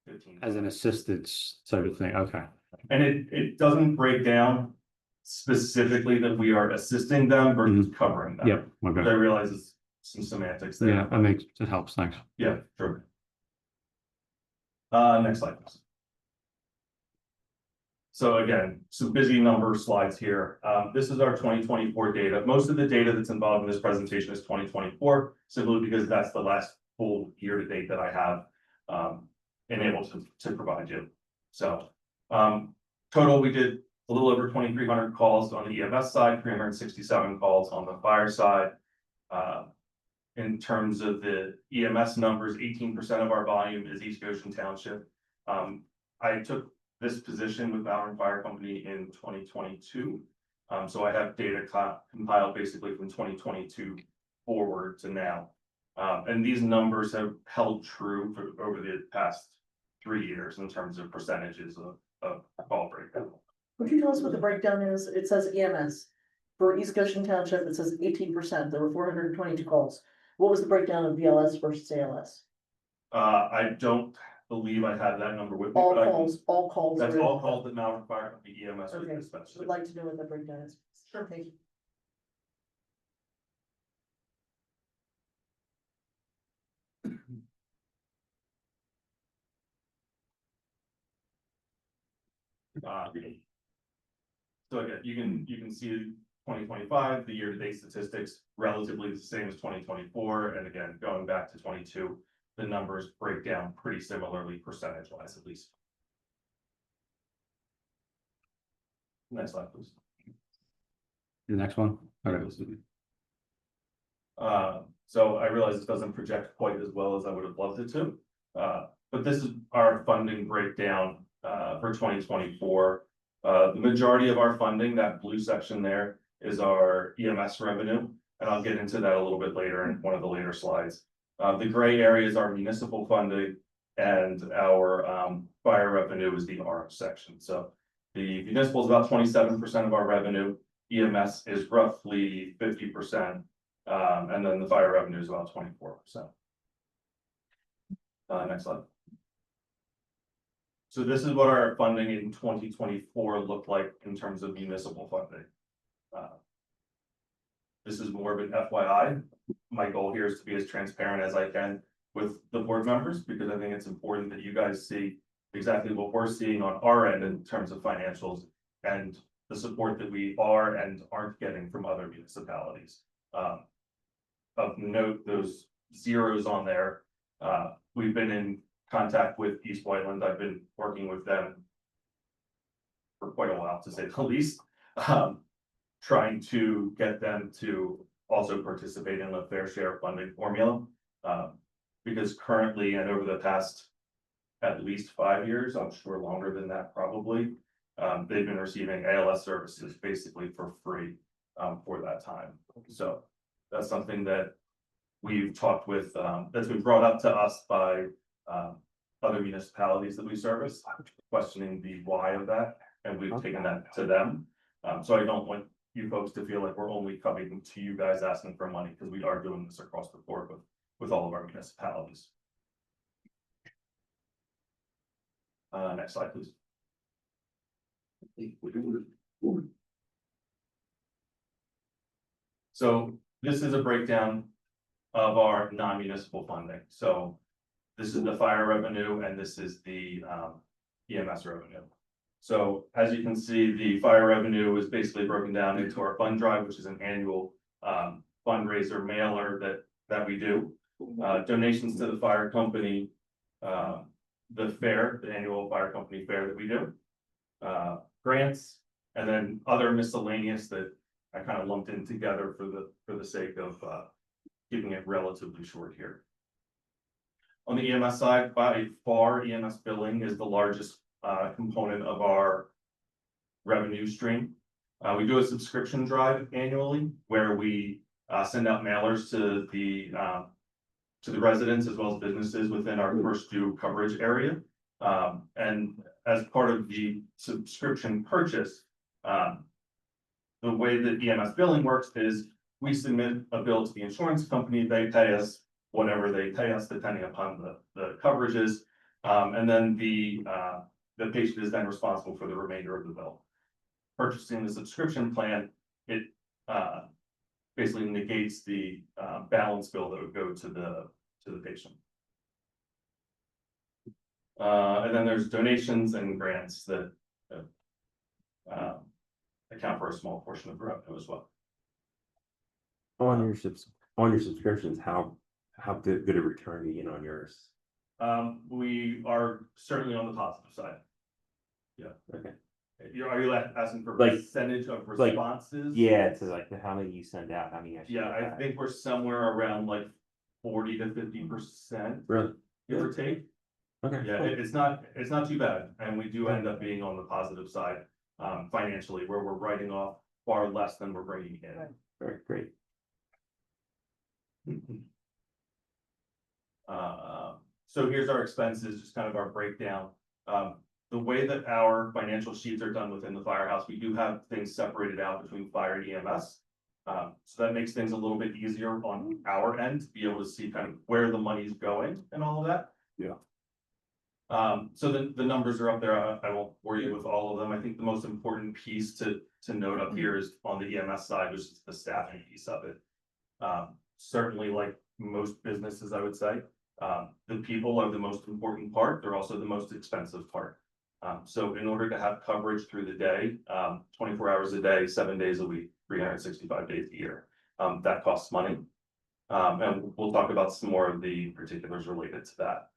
15 As an times. assistance sort of thing. Okay. And it doesn't break down specifically that we are assisting them versus covering them. Yep. Okay. I realize it's some semantics there. Yeah, it helps. Thanks. Yeah, sure. Next slide, please. So again, some busy number slides here. This is our 2024 data. Most of the data that's involved in this presentation is 2024, simply because that's the last full year to date that I have enabled to provide you. So total, we did a little over 2,300 calls on the EMS side, 367 calls on the fire side. In terms of the EMS numbers, 18% of our volume is East Goshen Township. I took this position with Malvern Fire Company in 2022. So I have data compiled basically from 2022 forward to now. And these numbers have held true over the past 3 years in terms of percentages of call breakdown. Would you tell us what the breakdown is? It says EMS. For East Goshen Township, it says 18%. There were 422 calls. What was the breakdown of BLS versus ALS? I don't believe I have that number with me. All but calls. That's all calls that Malvern Fire Company EMS was Okay. dispatched. Would like to know what the breakdown is. Sure, thank you. So again, you can see 2025, the year-to-date statistics, relatively the same as 2024, and again, going back to 22, the numbers break down pretty similarly percentage-wise, at least. Next slide, please. The next one. Okay. So I realize this doesn't project quite as well as I would have loved it to, but this is our funding breakdown for 2024. The majority of our funding, that blue section there, is our EMS revenue, and I'll get into that a little bit later in one of the later slides. The gray area is our municipal funding, and our fire revenue is the orange section. So the municipal is about 27% of our revenue. EMS is roughly 50%, and then the fire revenue is about 24%. Next slide. So this is what our funding in 2024 looked like in terms of municipal funding. This is more of an FYI. My goal here is to be as transparent as I can with the board members, because I think it's important that you guys see exactly what we're seeing on our end in terms of financials and the support that we are and aren't getting from other municipalities. Of note, those zeros on there, we've been in contact with East Whiteland. I've been working with them for quite a while, to say the least. Trying to get them to also participate in a fair share funding formula. Because currently and over the past at least 5 years, I'm sure longer than that probably, they've been receiving ALS services basically for free for that time. So that's something that we've talked with, that's been brought up to us by other municipalities that we service, questioning the why of that, and we've taken that to them. So I don't want you folks to feel like we're only coming to you guys asking for money, because we are doing this across the board with all of our municipalities. Next slide, please. So this is a breakdown of our non-municipal funding. So this is the fire revenue and this is the EMS revenue. So as you can see, the fire revenue is basically broken down into our fund drive, which is an annual fundraiser mailer that we do. Donations to the fire company, the fair, the annual fire company fair that we do. Grants, and then other miscellaneous that I kind of lumped in together for the sake of keeping it relatively short here. On the EMS side, by far, EMS billing is the largest component of our revenue stream. We do a subscription drive annually where we send out mailers to the residents as well as businesses within our first due coverage area. And as part of the subscription purchase, the way that EMS billing works is we submit a bill to the insurance company, they pay us whatever they pay us depending upon the coverages. And then the patient is then responsible for the remainder of the bill. Purchasing the subscription plan, it basically negates the balance bill that would go to the patient. And then there's donations and grants that account for a small portion of revenue as well. On your subscriptions, how good a return are you getting on yours? We are certainly on the positive side. Yeah. Okay. Are you asking for Like- percentage of like- responses? Yeah, it's like how many you send out, how many actually. Yeah, get I back. think we're somewhere around like 40 to 50%, Really? give or take. Okay. Yeah, cool. it's not too bad, and we do end up being on the positive side financially, where we're writing off far less than we're bringing in. Very great. So here's our expenses, just kind of our breakdown. The way that our financial sheets are done within the firehouse, we do have things separated out between fire and EMS. So that makes things a little bit easier on our end to be able to see kind of where the money's going and all of that. Yeah. So the numbers are up there. I won't bore you with all of them. I think the most important piece to note up here is on the EMS side, which is the staffing piece of it. Certainly, like most businesses, I would say, the people are the most important part. They're also the most expensive part. So in order to have coverage through the day, 24 hours a day, 7 days a week, 365 days a year, that costs money. And we'll talk about some more of the particulars related to that.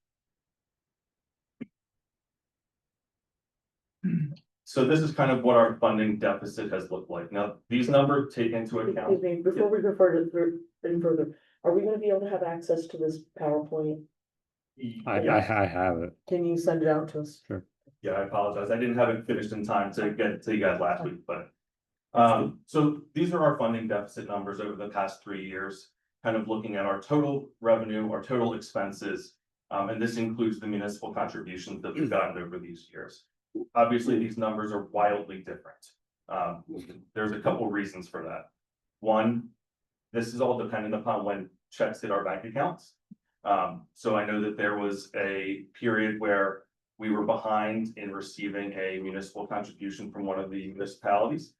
So this is kind of what our funding deficit has looked like. Now, these numbers take into account. Excuse me, before we refer to through any further, are we gonna be able to have access to this PowerPoint? I have it. Can you send it out to us? Yeah, I apologize. I didn't have it finished in time to get it to you guys last week, but. So these are our funding deficit numbers over the past 3 years, kind of looking at our total revenue, our total expenses. And this includes the municipal contributions that we've gotten over these years. Obviously, these numbers are wildly different. There's a couple reasons for that. One, this is all dependent upon when checks hit our bank accounts. So I know that there was a period where we were behind in receiving a municipal contribution from one of the municipalities.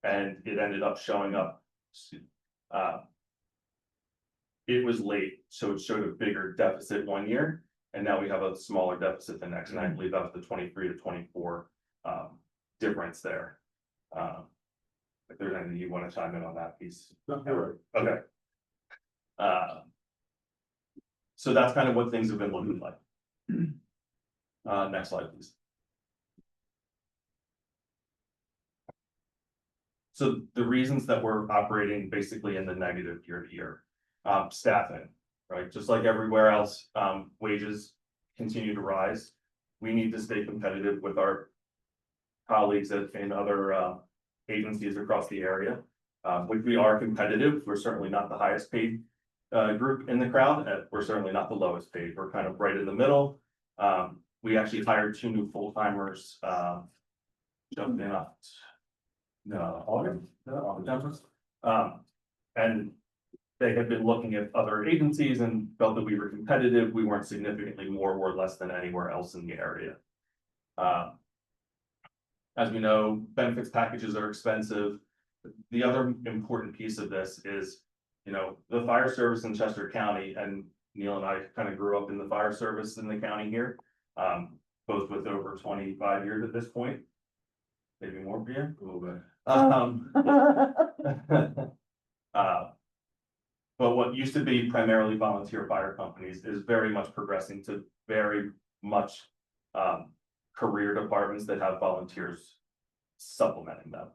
And it ended up showing up. It was late, so it showed a bigger deficit one year, and now we have a smaller deficit the next, and I believe that was the 23 to 24 difference there. If there's anything you want to chime in on that piece. Okay. So that's kind of what things have been looking like. Next slide, please. So the reasons that we're operating basically in the negative year to year, staffing, right? Just like everywhere else, wages continue to rise. We need to stay competitive with our colleagues in other agencies across the area. Which we are competitive. We're certainly not the highest paid group in the crowd. We're certainly not the lowest paid. We're kind of right in the middle. We actually hired 2 new full-timers, jumped in August. And they had been looking at other agencies and felt that we were competitive. We weren't significantly more or less than anywhere else in the area. As we know, benefits packages are expensive. The other important piece of this is, you know, the fire service in Chester County, and Neil and I kind of grew up in the fire service in the county here, both with over 25 years at this point, maybe more for you, a little bit. But what used to be primarily volunteer fire companies is very much progressing to very much career departments that have volunteers supplementing them.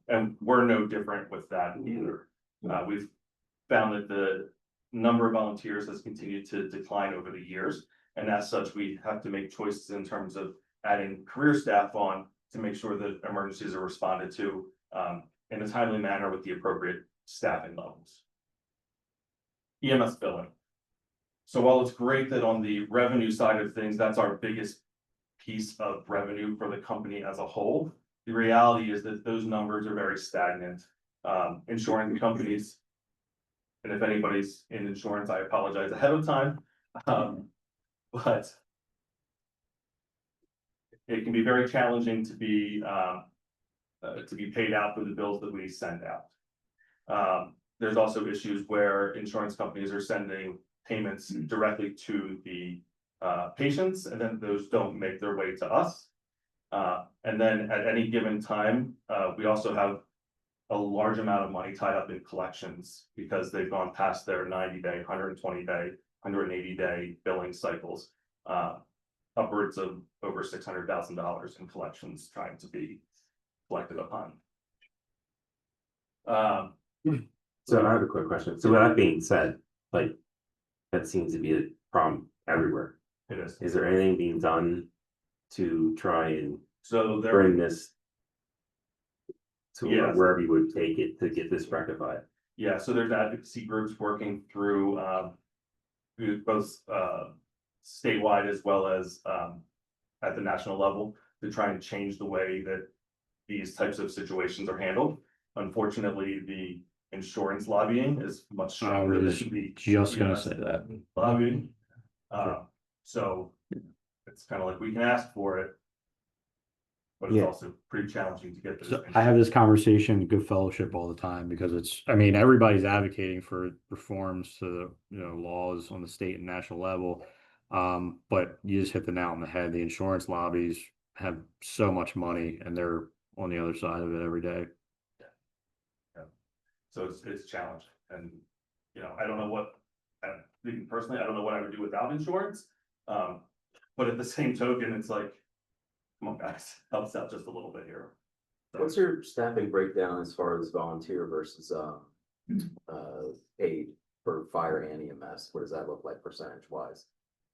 And we're no different with that either. We've found that the number of volunteers has continued to decline over the years. And as such, we have to make choices in terms of adding career staff on to make sure that emergencies are responded to in a timely manner with the appropriate staffing levels. EMS billing. So while it's great that on the revenue side of things, that's our biggest piece of revenue for the company as a whole, the reality is that those numbers are very stagnant. Insurance companies, and if anybody's in insurance, I apologize ahead of time. But it can be very challenging to be paid out for the bills that we send out. There's also issues where insurance companies are sending payments directly to the patients, and then those don't make their way to us. And then at any given time, we also have a large amount of money tied up in collections because they've gone past their 90-day, 120-day, 180-day billing cycles, upwards of over $600,000 in collections trying to be collected upon. So I have a quick question. So with that being said, like, that seems to be a problem everywhere. It is. Is there anything being done to try and So there, bring this to Yes. wherever you would take it to get this rectified? yeah, so there's advocacy groups working through both statewide as well as at the national level to try and change the way that these types of situations are handled. Unfortunately, the insurance lobbying is much I stronger was than the just gonna EMS say that. lobbying. So it's kind of like we can ask for it, but it's Yeah. also pretty challenging to get So those. I have this conversation in Good Fellowship all the time because it's, I mean, everybody's advocating for reforms to, you know, laws on the state and national level. But you just hit the nail on the head. The insurance lobbies have so much money and they're on the other side of it every day. So it's challenging, and you know, I don't know what, personally, I don't know what I would do without insurance. But at the same token, it's like, come on, guys, help us out just a little bit here. What's your staffing breakdown as far as volunteer versus paid for fire and EMS? What does that look like percentage wise?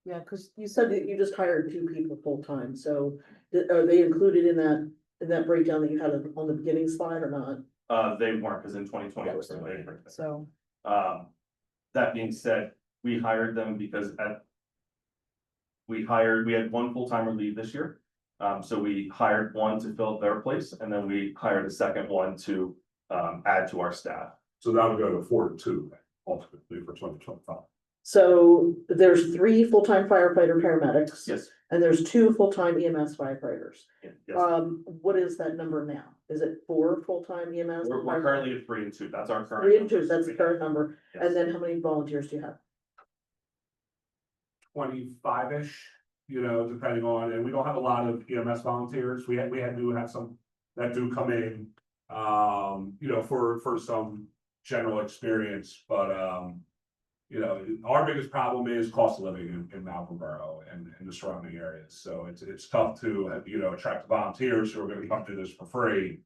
Yeah, because you said that you just hired 2 people full-time, so are they included in that breakdown that you had on the beginning slide or not? They weren't, because in 2020 was the way. So, That being said, we hired them because we had 1 full-timer leave this year. So we hired 1 to fill their place, and then we hired a second one to add to our staff. So that would go to 4 to 2 ultimately for 2025. So there's 3 full-time firefighter paramedics. Yes. And there's 2 full-time EMS firefighters. Yes. What is that number now? Is it 4 full-time EMS? We're currently at 3 and 2. That's our current. 3 and 2, numbers. that's the current number. Yes. And then how many volunteers do you have? 25-ish, depending on, and we don't have a lot of EMS volunteers. We do have some that do come in, for some general experience, but, our biggest problem is cost of living in Malcolm Borough and the surrounding areas. So it's tough to, attract volunteers who are gonna come do this for free,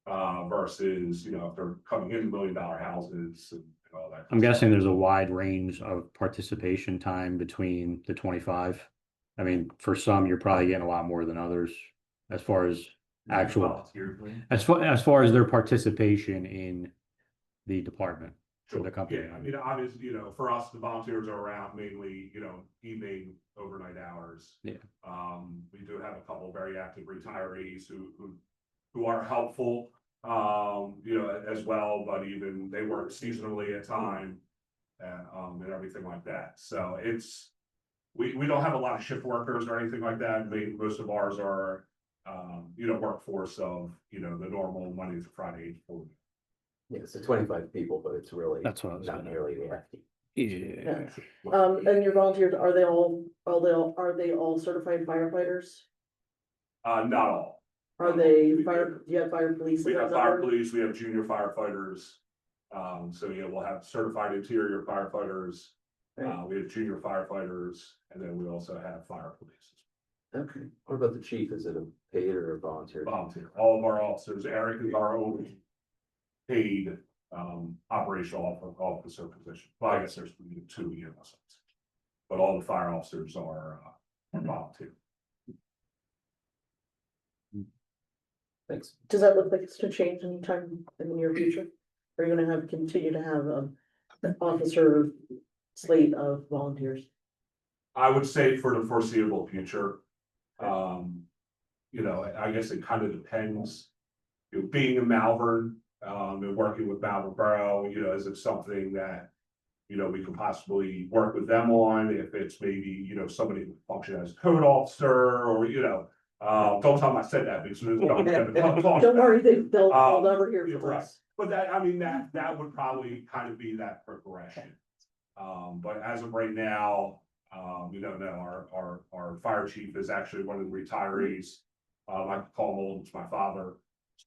versus, if they're coming in $1 million houses and all that. I'm guessing there's a wide range of participation time between the 25. I mean, for some, you're probably getting a lot more than others as far as actual, Volunteers. as far as their participation in the department for the company. Yeah, I mean, obviously, for us, the volunteers are around mainly, evening, overnight hours. Yeah. We do have a couple very active retirees who are helpful, as well, but even they work seasonally at time and everything like that. So we don't have a lot of shift workers or anything like that. Most of ours are, workforce of, the normal Monday to Friday 8 to 4. Yeah, so 25 people, but it's really That's what I was not gonna- nearly the FT. Yeah. And your volunteers, are they all certified firefighters? Not all. Are they do you have fire police? We in have that fire number? police, we have junior firefighters. So yeah, we'll have certified interior firefighters. We have junior firefighters, and then we also have fire police. Okay. What about the chief? Is it a paid or a volunteer? Volunteer, all of our officers, Eric is our only paid, operational officer position. Well, I guess there's 2 EMS. But all the fire officers are volunteer. Thanks. Does that look like it's to change anytime in the near future? Are you gonna continue to have an officer slate of volunteers? I would say for the foreseeable future. I guess it kind of depends. Being in Malvern, and working with Malvern Borough, is it something that, we could possibly work with them on, if it's maybe, somebody who function as code officer, or, don't tell them I said that, because. Don't worry, they'll never hear You're from right. us. But that would probably kind of be that progression. But as of right now, we don't know, our fire chief is actually one of the retirees. I like to call him old, it's my father.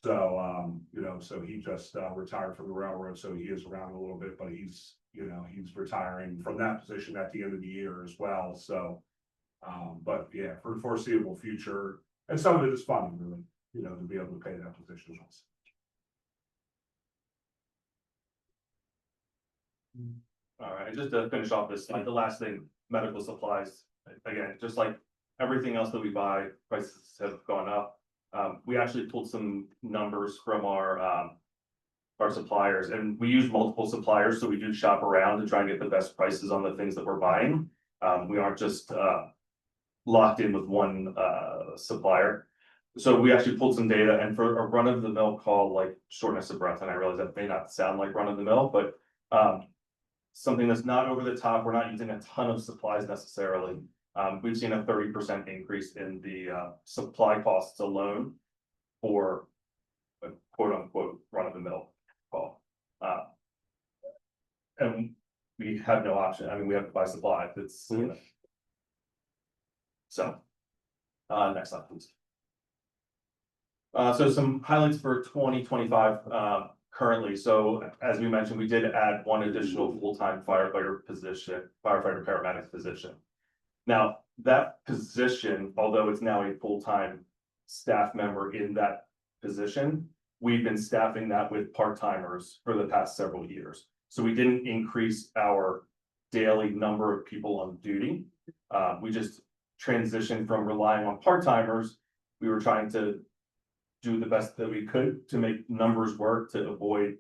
So, so he just retired from the railroad, so he is around a little bit, but he's retiring from that position at the end of the year as well, so. But yeah, for the foreseeable future, and some of it is fun, really, to be able to pay that position also. All right, and just to finish off this, the last thing, medical supplies, again, just like everything else that we buy, prices have gone up. We actually pulled some numbers from our suppliers, and we use multiple suppliers, so we do shop around to try and get the best prices on the things that we're buying. We aren't just locked in with one supplier. So we actually pulled some data, and for a run-of-the-mill call, like shortness of breath, and I realize that may not sound like run-of-the-mill, but something that's not over the top, we're not using a ton of supplies necessarily. We've seen a 30% increase in the supply costs alone for a quote unquote run-of-the-mill call. And we have no option. I mean, we have to buy supplies. It's so next slide, please. So some highlights for 2025 currently. So as we mentioned, we did add one additional full-time firefighter paramedic position. Now that position, although it's now a full-time staff member in that position, we've been staffing that with part-timers for the past several years. So we didn't increase our daily number of people on duty. We just transitioned from relying on part-timers. We were trying to do the best that we could to make numbers work, to avoid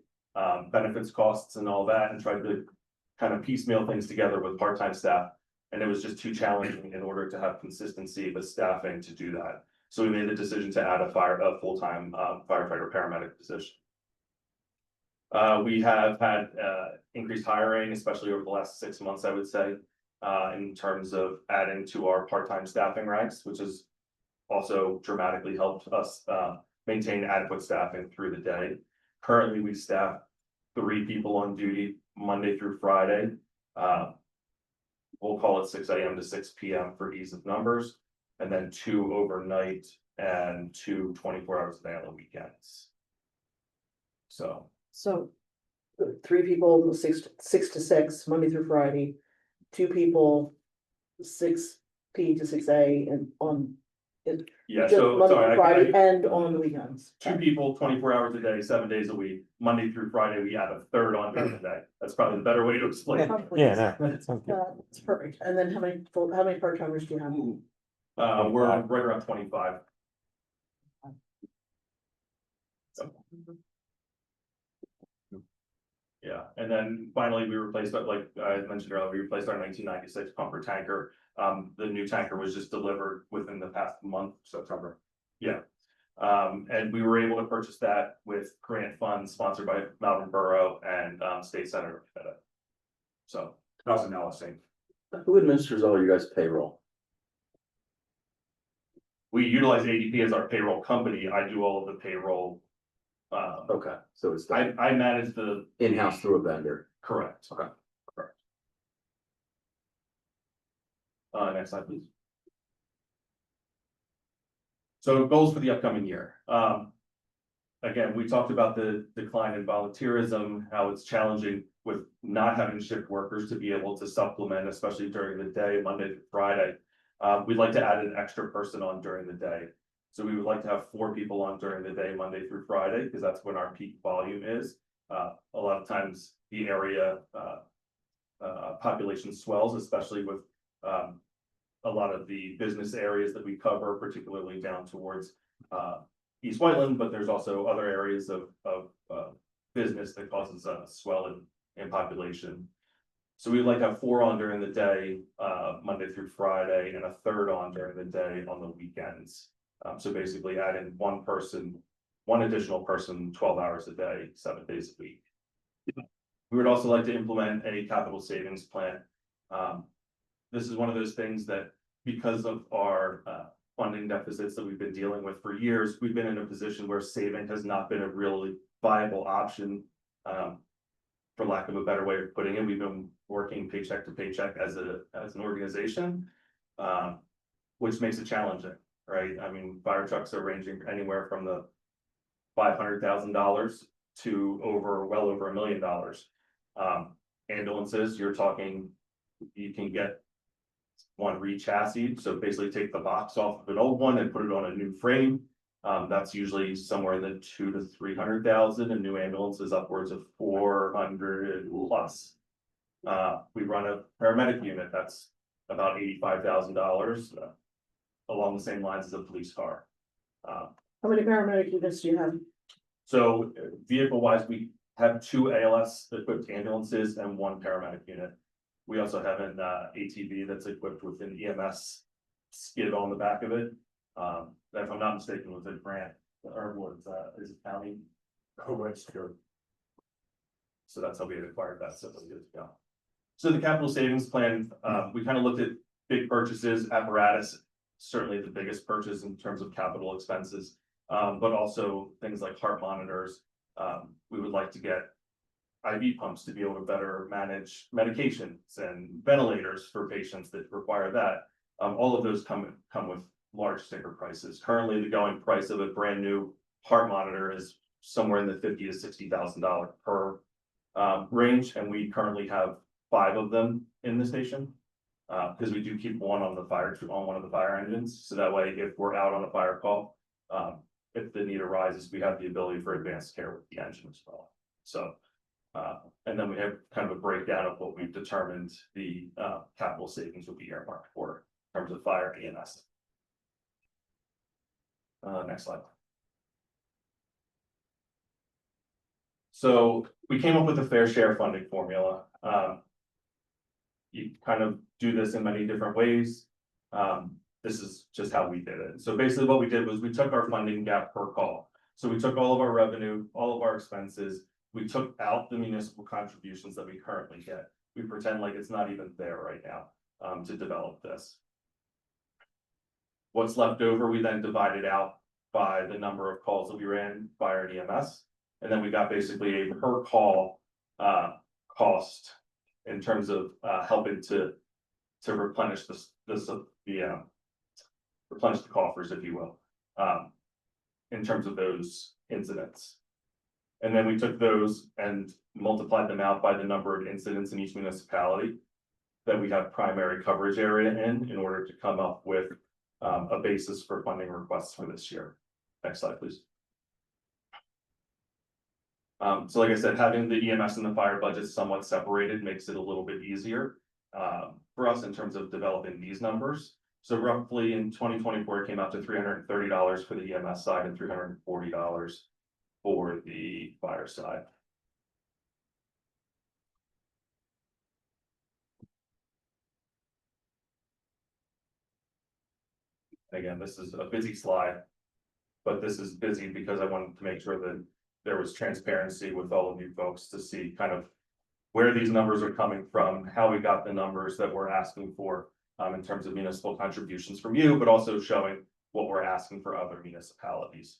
benefits costs and all that, and try to kind of piecemeal things together with part-time staff. And it was just too challenging in order to have consistency with staffing to do that. So we made the decision to add a full-time firefighter paramedic position. We have had increased hiring, especially over the last 6 months, I would say. In terms of adding to our part-time staffing ranks, which has also dramatically helped us maintain adequate staffing through the day. Currently, we staff 3 people on duty Monday through Friday. We'll call it 6 AM to 6 PM for ease of numbers, and then 2 overnight and 2 24 hours a day on the weekends. So, So 3 people, 6 to 6, Monday through Friday, 2 people, 6 P to 6 A and on. yeah, Just so Monday sorry, through Friday and on the weekends. 2 people, 24 hours a day, 7 days a week, Monday through Friday, we add a third on during the day. That's probably the better way to explain it. Yeah, no, that sounds good. That's perfect. And then how many part-timers do you have? We're right around 25. Yeah, and then finally, we replaced, like I mentioned earlier, we replaced our 1996 pumper tanker. The new tanker was just delivered within the past month, September. Yeah. And we were able to purchase that with grant funds sponsored by Malvern Borough and State Senator. So $1,000 Who administers all your guys' payroll? we utilize ADP as our payroll company. I do all of the payroll. Okay, so it's done I manage the. in-house through a vendor. Correct. Okay. Correct. Next slide, please. So goals for the upcoming year. Again, we talked about the decline in volunteerism, how it's challenging with not having shift workers to be able to supplement, especially during the day, Monday to Friday. We'd like to add an extra person on during the day. So we would like to have 4 people on during the day, Monday through Friday, because that's when our peak volume is. A lot of times the area population swells, especially with a lot of the business areas that we cover, particularly down towards East Whiteland, but there's also other areas of business that causes a swell in population. So we'd like to have 4 on during the day, Monday through Friday, and a third on during the day on the weekends. So basically add in 1 additional person, 12 hours a day, 7 days a week. We would also like to implement a capital savings plan. This is one of those things that, because of our funding deficits that we've been dealing with for years, we've been in a position where saving has not been a really viable option. For lack of a better way of putting it, we've been working paycheck to paycheck as an organization, which makes it challenging, right? I mean, fire trucks are ranging anywhere from the $500,000 to well over $1 million. Ambulances, you're talking, you can get 1 re-chassis, so basically take the box off of an old one and put it on a new frame. That's usually somewhere in the $200,000 to $300,000, and new ambulances upwards of $400 plus. We run a paramedic unit that's about $85,000, along the same lines as a police car. How many paramedic units do you have? So vehicle wise, we have 2 ALS equipped ambulances and 1 paramedic unit. We also have an ATV that's equipped with an EMS skid on the back of it. If I'm not mistaken, with a grant, or what is it county? Homeland Security. So that's how we had acquired that several years ago. So the capital savings plan, we kind of looked at big purchases, apparatus, certainly the biggest purchase in terms of capital expenses, but also things like heart monitors. We would like to get IV pumps to be able to better manage medications and ventilators for patients that require that. All of those come with large sticker prices. Currently, the going price of a brand new heart monitor is somewhere in the $50,000 to $60,000 per range, and we currently have 5 of them in the station. Because we do keep one on one of the fire engines, so that way if we're out on a fire call, if the need arises, we have the ability for advanced care with the engine as well. So, and then we have kind of a breakdown of what we've determined the capital savings will be earmarked for in terms of fire EMS. Next slide. So we came up with a fair share funding formula. You kind of do this in many different ways. This is just how we did it. So basically what we did was we took our funding gap per call. So we took all of our revenue, all of our expenses, we took out the municipal contributions that we currently get. We pretend like it's not even there right now, to develop this. What's left over, we then divided out by the number of calls that we ran by our EMS. And then we got basically a per call, cost in terms of, helping to replenish replenish the coffers, if you will, in terms of those incidents. And then we took those and multiplied them out by the number of incidents in each municipality that we have primary coverage area in order to come up with a basis for funding requests for this year. Next slide, please. So like I said, having the EMS and the fire budgets somewhat separated makes it a little bit easier for us in terms of developing these numbers. So roughly in 2024, it came out to $330 for the EMS side and $340 for the fire side. Again, this is a busy slide, but this is busy because I wanted to make sure that there was transparency with all of you folks to see kind of where these numbers are coming from, how we got the numbers that we're asking for in terms of municipal contributions from you, but also showing what we're asking for other municipalities.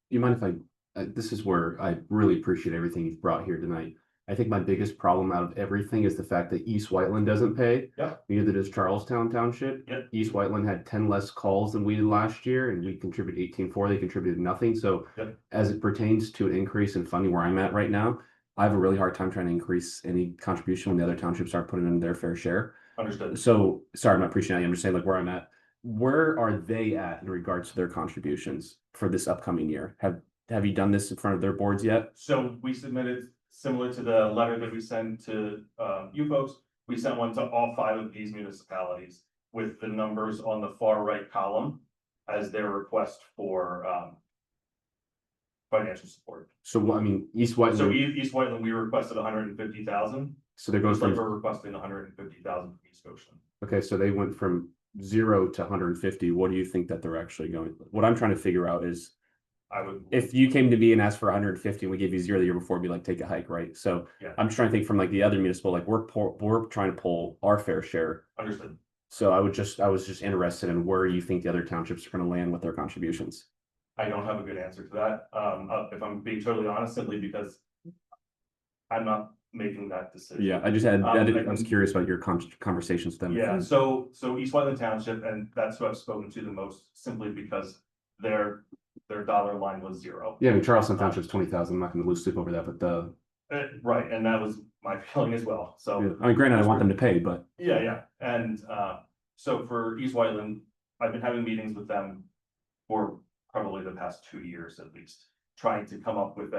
Do you mind if this is where I really appreciate everything you've brought here tonight. I think my biggest problem out of everything is the fact that East Whiteland doesn't pay. Yep. Neither does Charlestown Township. Yep. East Whiteland had 10 less calls than we did last year, and we contributed 18.4. They contributed nothing. So Yep. as it pertains to an increase in funding where I'm at right now, I have a really hard time trying to increase any contribution when the other townships aren't putting in their fair share. Understood. So sorry, I'm not preaching at you. I'm just saying like where I'm at. Where are they at in regards to their contributions for this upcoming year? Have you done this in front of their boards yet? So we submitted, similar to the letter that we sent to you folks, we sent one to all 5 of these municipalities with the numbers on the far right column as their request for financial support. So I mean, East Whiteland. So East Whiteland, we requested 150,000. So they're going Looks like from, we're requesting 150,000 from East Scotia. okay, so they went from 0 to 150. What do you think that they're actually going? What I'm trying to figure out is, I would, if you came to me and asked for 150 and we gave you 0 the year before, it'd be like, take a hike, right? So yeah, I'm just trying to think from like the other municipal, like we're trying to pull our fair share. understood. So I was just interested in where you think the other townships are going to land with their contributions. I don't have a good answer to that. If I'm being totally honest, simply because I'm not making that decision. Yeah, I just had, I was curious about your conversations with them. Yeah, so East Whiteland Township, and that's who I've spoken to the most, simply because their dollar line was 0. Yeah, I mean, Charleston Township's 20,000. I'm not going to lose sleep over that, but Right, and that was my feeling as well, so. yeah. I mean, granted, I want them to pay, but Yeah, and so for East Whiteland, I've been having meetings with them for probably the past 2 years at least, trying to come up with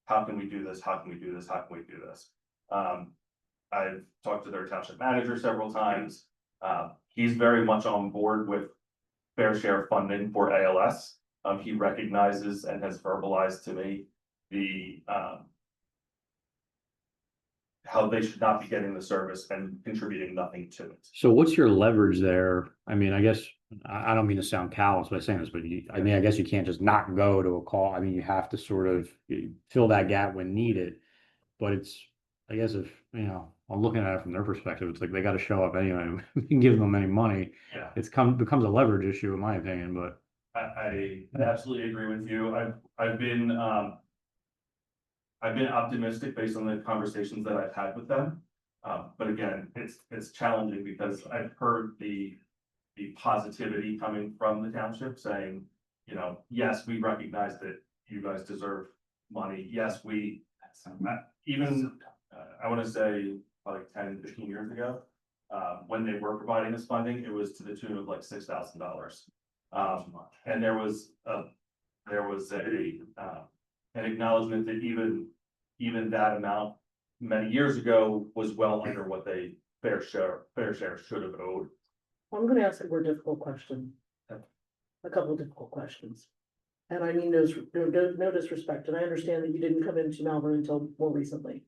how can we do this, how can we do this, how can we do this? I've talked to their township manager several times. He's very much on board with fair share funding for ALS. He recognizes and has verbalized to me the how they should not be getting the service and contributing nothing to it. So what's your leverage there? I mean, I guess, I don't mean to sound callous by saying this, but I mean, I guess you can't just not go to a call. I mean, you have to sort of fill that gap when needed. But it's, I guess if, I'm looking at it from their perspective, it's like they got to show up anyway. We can give them any money. Yeah, Becomes a leverage issue in my opinion, but. I absolutely agree with you. I've been optimistic based on the conversations that I've had with them. But again, it's challenging because I've heard the positivity coming from the township saying, yes, we recognize that you guys deserve money. Yes, I want to say like 10, 15 years ago, when they were providing this funding, it was to the tune of like $6,000. And there was an acknowledgement that even that amount many years ago was well under what they fair share should have owed. I'm gonna ask a more difficult question. A couple of difficult questions. And I mean, no disrespect, and I understand that you didn't come into Malvern until more recently.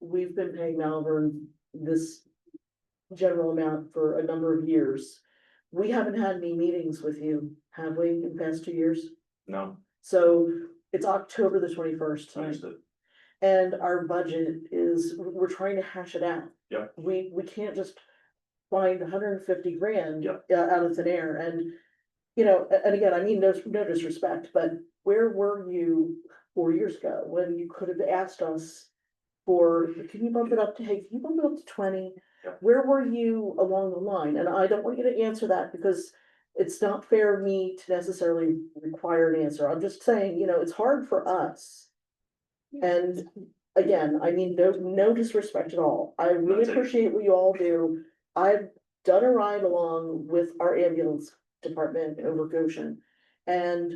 We've been paying Malvern this general amount for a number of years. We haven't had any meetings with you, have we, in the past 2 years? No, So it's October the 21st tonight. Understood. And our budget is, we're trying to hash it out. Yep. We can't just find 150 grand Yep. out of thin air and, you know, and again, I mean, no disrespect, but where were you 4 years ago when you could have asked us for, can you bump it up to, hey, can you bump it up to 20? Yep. Where were you along the line? And I don't want you to answer that because it's not fair of me to necessarily require an answer. I'm just saying, you know, it's hard for us. And again, I mean, no disrespect at all. I really That's it. appreciate what you all do. I've done a ride along with our ambulance department over Goshen. And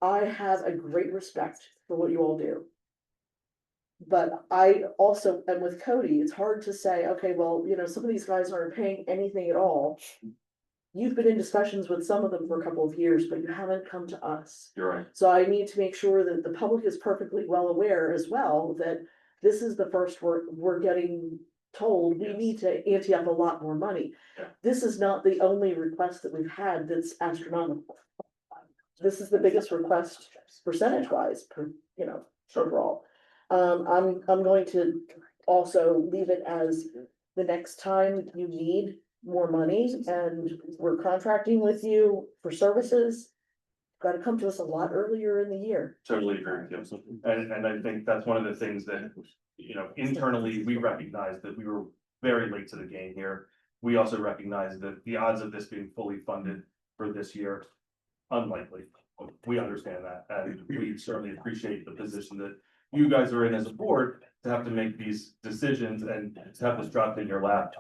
I have a great respect for what you all do. But I also am with Cody. It's hard to say, okay, well, you know, some of these guys aren't paying anything at all. You've been in discussions with some of them for a couple of years, but you haven't come to us. You're right. So I need to make sure that the public is perfectly well aware as well that this is the first we're getting told we Yes. need to ante up a lot more money. Yeah. This is not the only request that we've had that's astronomical. This is the biggest request percentage wise, you know, overall. I'm going to also leave it as the next time you need more money and we're contracting with you for services. Gotta come to us a lot earlier in the year. Totally agree with you. And I think that's one of the things that, you know, internally, we recognize that we were very late to the game here. We also recognize that the odds of this being fully funded for this year, unlikely. We understand that, and we certainly appreciate the position that you guys are in as a board to have to make these decisions and to have this dropped in your lap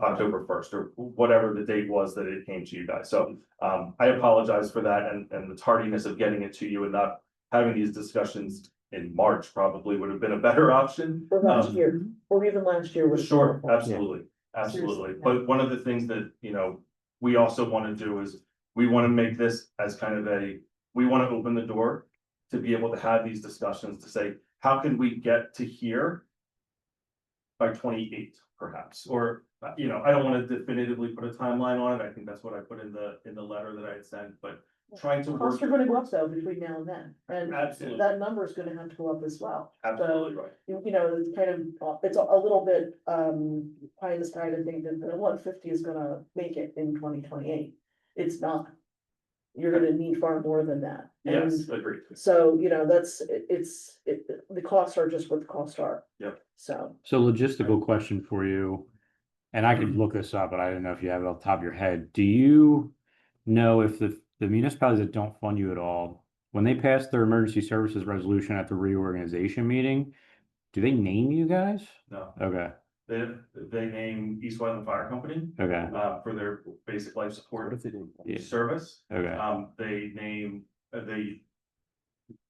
October 1st or whatever the date was that it came to you guys. So I apologize for that and the tardiness of getting it to you and not having these discussions in March probably would have been a better option. Or last year, or even last year was. Sure, absolutely, absolutely. But one of the things that, you know, we also want to do is we want to make this as kind of we want to open the door to be able to have these discussions to say, how can we get to here by 28 perhaps, or, you know, I don't want to definitively put a timeline on it. I think that's what I put in the letter that I had sent, but trying to work. Costs are gonna go up though between now and then, and Absolutely. that number is gonna have to go up as well. Absolutely right. You know, it's kind of, it's a little bit, pie in the sky to think that the 150 is gonna make it in 2028. It's not. You're gonna need far more than that. Yes, And agreed. so, you know, the costs are just what the costs are. Yep. So, logistical question for you, and I could look this up, but I didn't know if you have it off the top of your head. Do you know if the municipalities that don't fund you at all, when they pass their emergency services resolution at the reorganization meeting, do they name you guys? No, Okay, they name East Wyland Fire Company okay, for their basic life support Yeah. service. okay. They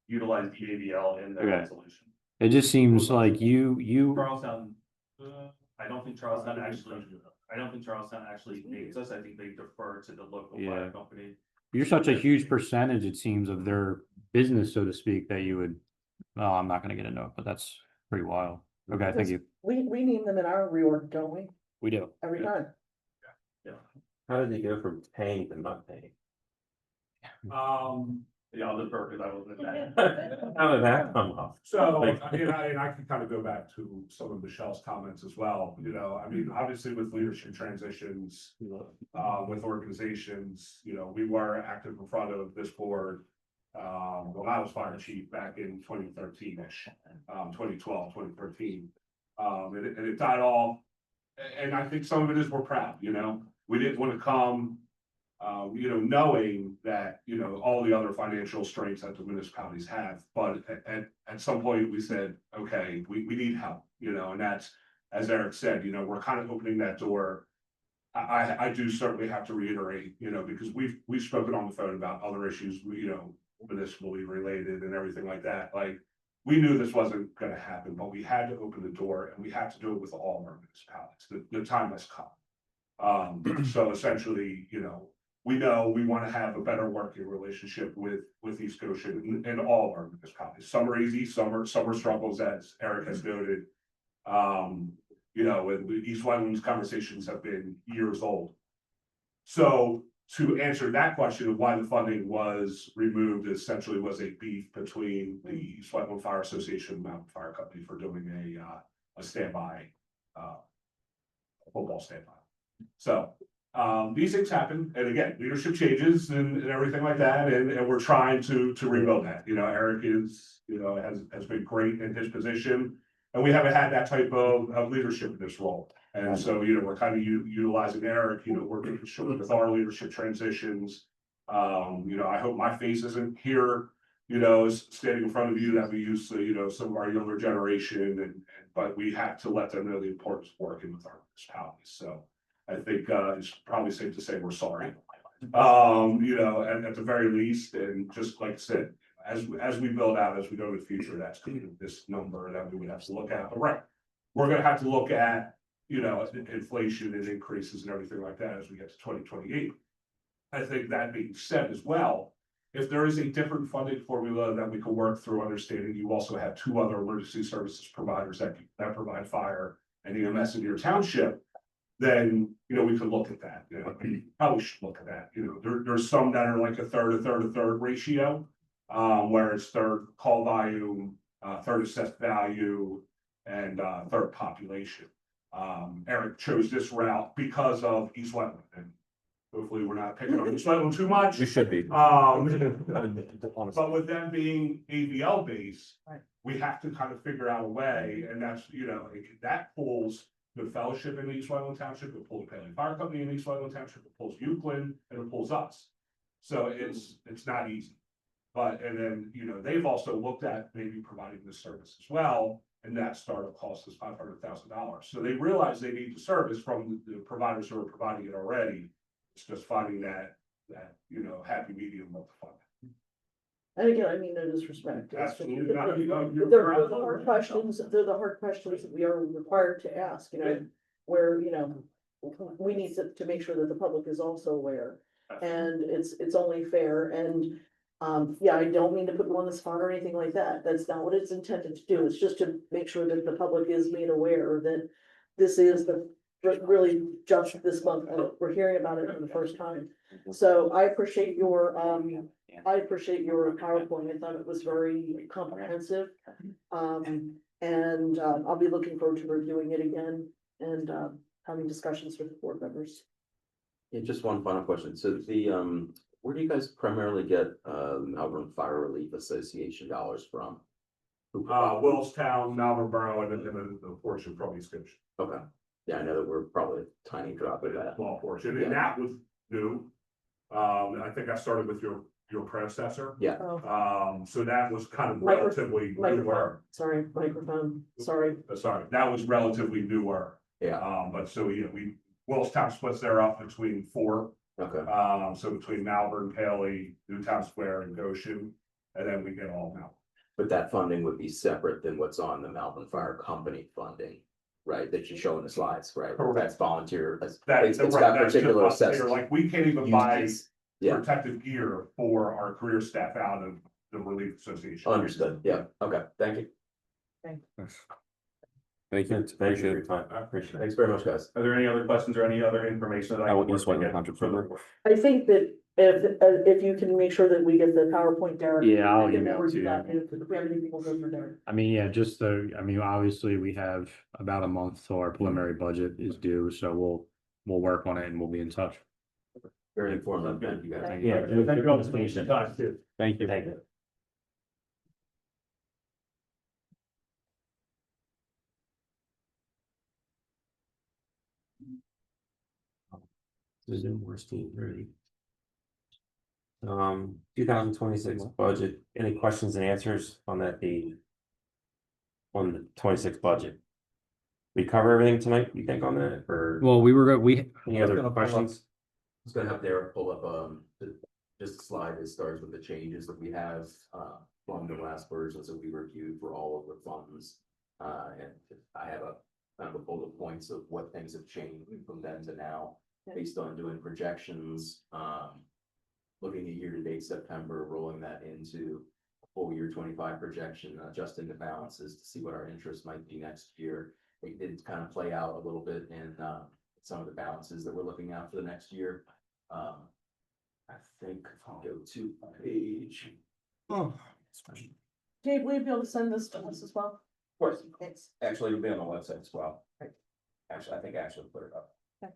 utilize DAVL in their Okay. resolution. It just seems like you, Charlestown, I don't think Charlestown actually names us. I think they defer to the local fire Yeah. company. you're such a huge percentage, it seems, of their business, so to speak, that you would, well, I'm not gonna get a note, but that's pretty wild. Okay, thank you. we name them in our reorg, don't we? We do. Every Yeah. time. How did they go from paying to not paying? Yeah, I'll defer because I wasn't at that. How did that come off? So, I can kind of go back to some of Michelle's comments as well, you know, I mean, obviously with leadership transitions. With organizations, you know, we were active in front of this board. When I was fire chief back in 2013-ish, 2012, 2013. And it died off, and I think some of it is we're proud, you know, we didn't want to come. You know, knowing that, you know, all the other financial strengths that the municipalities have, but at some point we said, okay, we need help, you know, and that's, as Eric said, you know, we're kind of opening that door. I do certainly have to reiterate, you know, because we've spoken on the phone about other issues, you know, municipally related and everything like that, like, we knew this wasn't gonna happen, but we had to open the door and we had to do it with all of our municipalities, the time has come. So essentially, you know we want to have a better working relationship with East Goshen and all of our municipalities. Some are easy, some are struggles, as Eric has noted. You know, and East Wyland's conversations have been years old. So to answer that question of why the funding was removed, essentially was a beef between the East Whiteland Fire Association and Mountain Fire Company for doing a standby, football standby. So, these things happen, and again, leadership changes and everything like that, and we're trying to rebuild that. You know, Eric is, you know, has been great in his position, and we haven't had that type of leadership in this role. And so, you know, we're kind of utilizing Eric, you know, we're making sure with our leadership transitions. You know, I hope my face isn't here, you know, standing in front of you, that we use, you know, some of our younger generation, but we have to let them know the importance of working with our municipalities. So I think it's probably safe to say we're sorry. You know, and at the very least, and just like I said, as we build out, as we go to the future, that's kind of this number that we would have to look at. But right, we're gonna have to look at, you know, inflation and increases and everything like that as we get to 2028. I think that being said as well, if there is a different funding formula that we can work through, understanding you also have two other emergency services providers that provide fire and EMS in your township, then, you know, we could look at that. You know, we probably should look at that. You know, there's some that are like a third ratio, where it's third call volume, third assessed value, and third population. Eric chose this route because of East Whiteland, and hopefully we're not picking on East Whiteland too much. We should be. But with them being AVL based, we have to kind of figure out a way, and that's, you know, that pulls the fellowship in East Whiteland Township, it pulls Paley Fire Company in East Whiteland Township, it pulls Euclid, and it pulls us. So it's not easy. But, and then, you know, they've also looked at maybe providing this service as well, and that startup cost us $500,000. So they realize they need the service from the providers who are providing it already. It's just finding that, you know, happy medium of the fund. And again, I mean, no disrespect. Absolutely not. They're the hard questions, they're the hard questions that we are required to ask, you know, where, you know, we need to make sure that the public is also aware. And it's only fair, and, yeah, I don't mean to put you on the spot or anything like that, that's not what it's intended to do, it's just to make sure that the public is made aware that this is really just this month, we're hearing about it for the first time. So I appreciate your PowerPoint, I thought it was very comprehensive. And I'll be looking forward to reviewing it again and having discussions with the board members. Yeah, just one final question. So the, where do you guys primarily get, Melbourne Fire Relief Association dollars from? Willstown, Malvern Borough, and then the portion from East Coast. Okay, yeah, I know that we're probably a tiny drop of that. Small portion, and that was new. I think I started with your predecessor. Yeah. So that was kind of relatively newer. Sorry, microphone, sorry. Sorry, that was relatively newer. Yeah. But so, you know, Willstown splits their up between four. Okay. So between Malvern, Paley, Newtown Square, and Goshen, and then we get all Malvern. But that funding would be separate than what's on the Malvern Fire Company funding, right? That you show in the slides, right? Correct. That's volunteer. It's That's got particular volunteer. assessments. Like, we can't even buy Uses. Yeah, protective gear for our career staff out of the Relief Association. understood. Yeah, okay, thank you. Thank you. Thank you for Appreciate your it. time. I appreciate it. Thanks very much, guys. Are there any other questions or any other information that I will use one contract further. I think that if you can make sure that we get the PowerPoint, Derek. Yeah, I'll we can email it to review you. that, and if we have anything, we'll go from there. I mean, yeah, just obviously we have about a month till our preliminary budget is due, so we'll work on it and we'll be in touch. Very informative. Thank you, guys. Yeah, thank you all for listening. Thank you. Thank you. Zoom worst team, really. 2026 budget, any questions and answers on that page? On the 26 budget? We cover everything tonight, you think, on that, or Well, any other gonna pull up- questions? I was gonna have Derek pull up, just a slide that starts with the changes that we have, from the last versions that we reviewed for all of the funds. And I have a kind of a bullet points of what things have changed from then to now, based on doing projections, looking at year-to-date September, rolling that into full year 25 projection, adjusting the balances to see what our interest might be next year. It did kind of play out a little bit in, some of the balances that we're looking at for the next year. I think I'll go to page. Oh. Dave, will you be able to send this to us as well? Of course, Thanks. actually, it'll be on the website as well. Right. Actually, I think I actually put it up. Okay.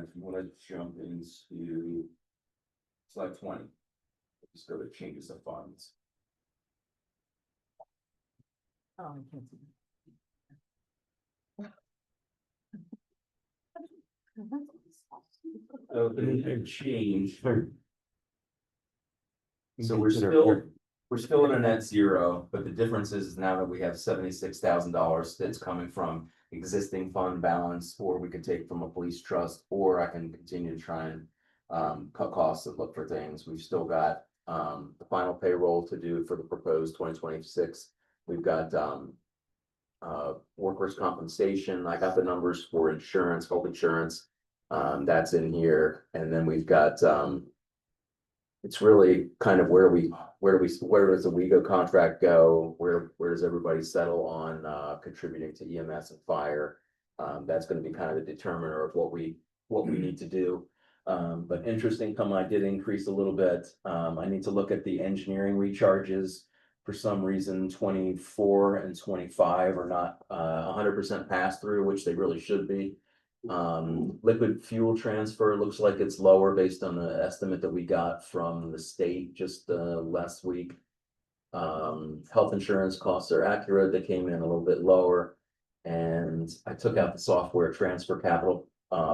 If you wanna jump into slide 20. Just go to changes of funds. Oh, I can't see. So the change. So we're Consider- still in a net zero, but the difference is now that we have $76,000 that's coming from existing fund balance, or we could take from a police trust, or I can continue to try and cut costs and look for things. We've still got the final payroll to do for the proposed 2026. We've got workers' compensation. I got the numbers for insurance, health insurance. That's in here, and then we've got it's really kind of where does the WEGO contract go? Where does everybody settle on contributing to EMS and fire? That's gonna be kind of the determiner of what we need to do. But interest income, I did increase a little bit. I need to look at the engineering recharges. For some reason, 24 and 25 are not 100% pass through, which they really should be. Liquid fuel transfer looks like it's lower based on the estimate that we got from the state just last week. Health insurance costs are accurate. They came in a little bit lower. And I took out the software transfer capital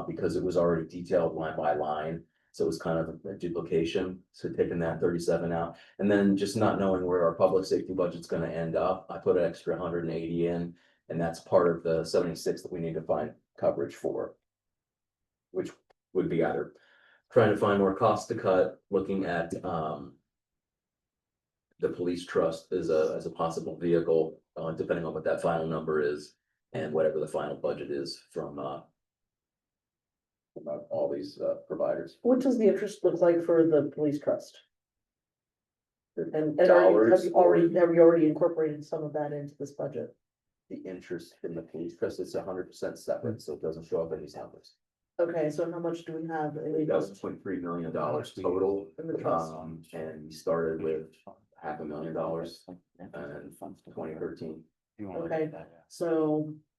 because it was already detailed line by line. So it was kind of a duplication. So taking that 37 out, and then just not knowing where our public safety budget's gonna end up, I put an extra 180 in, and that's part of the 76 that we need to find coverage for. Which would be either trying to find more costs to cut, looking at the police trust as a possible vehicle, depending on what that final number is, and whatever the final budget is from all these providers. What does the interest look like for the police trust? And Dollars have you already incorporated some of that into this budget? The interest in the police trust is 100% separate, so it doesn't show up in these numbers. Okay, so how much do we have in That's the $0.3 million total, trust? and we started with $500,000 in 2013. Okay,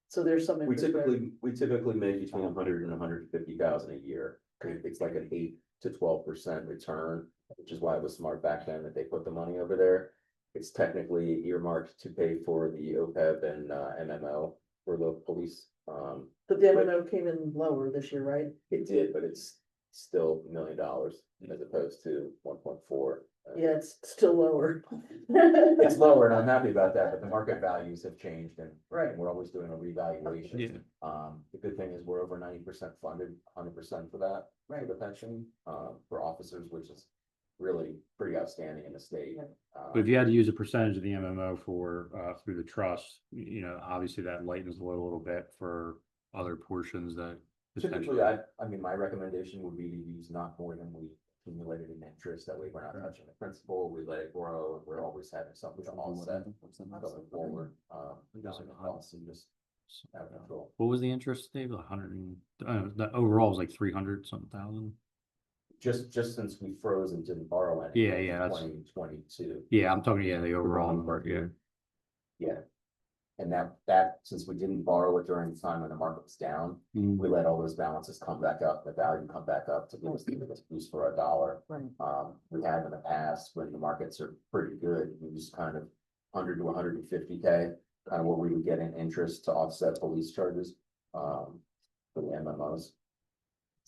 so there's some. We interest there. typically make between 100 and 150,000 a year. It's like an 8 to 12% return, which is why it was smart back then that they put the money over there. It's technically earmarked to pay for the OPEB and MMO for the police. But the MMO came in lower this year, right? It did, but it's still $1 million as opposed to 1.4. Yeah, it's still lower. It's lower, and I'm happy about that, but the market values have changed, and Right. we're always doing a revaluation. Yeah. The good thing is we're over 90% funded, 100% for that, for Right. the pension, for officers, which is really pretty outstanding in the state. But if you had to use a percentage of the MMO for, through the trust, obviously that lightens the load a little bit for other portions that. Typically, I mean, my recommendation would be to use not more than we accumulated in interest, that way we're not touching the principal, we let it grow, and we're always having something to offset going forward. Costs and just out of control. What was the interest, Dave? 100 and, the overall was like 300 something thousand? Just since we froze and didn't borrow any. Yeah, that's- 2022. Yeah, I'm talking, the overall bond number, yeah. Yeah. And that, since we didn't borrow it during the time when the market was down, we let all those balances come back up, the value come back up to give us the boost for $1. Right. We have in the past, when the markets are pretty good, we just kind of 100 to 150K, kind of what we would get in interest to offset police charges, for the MMOs.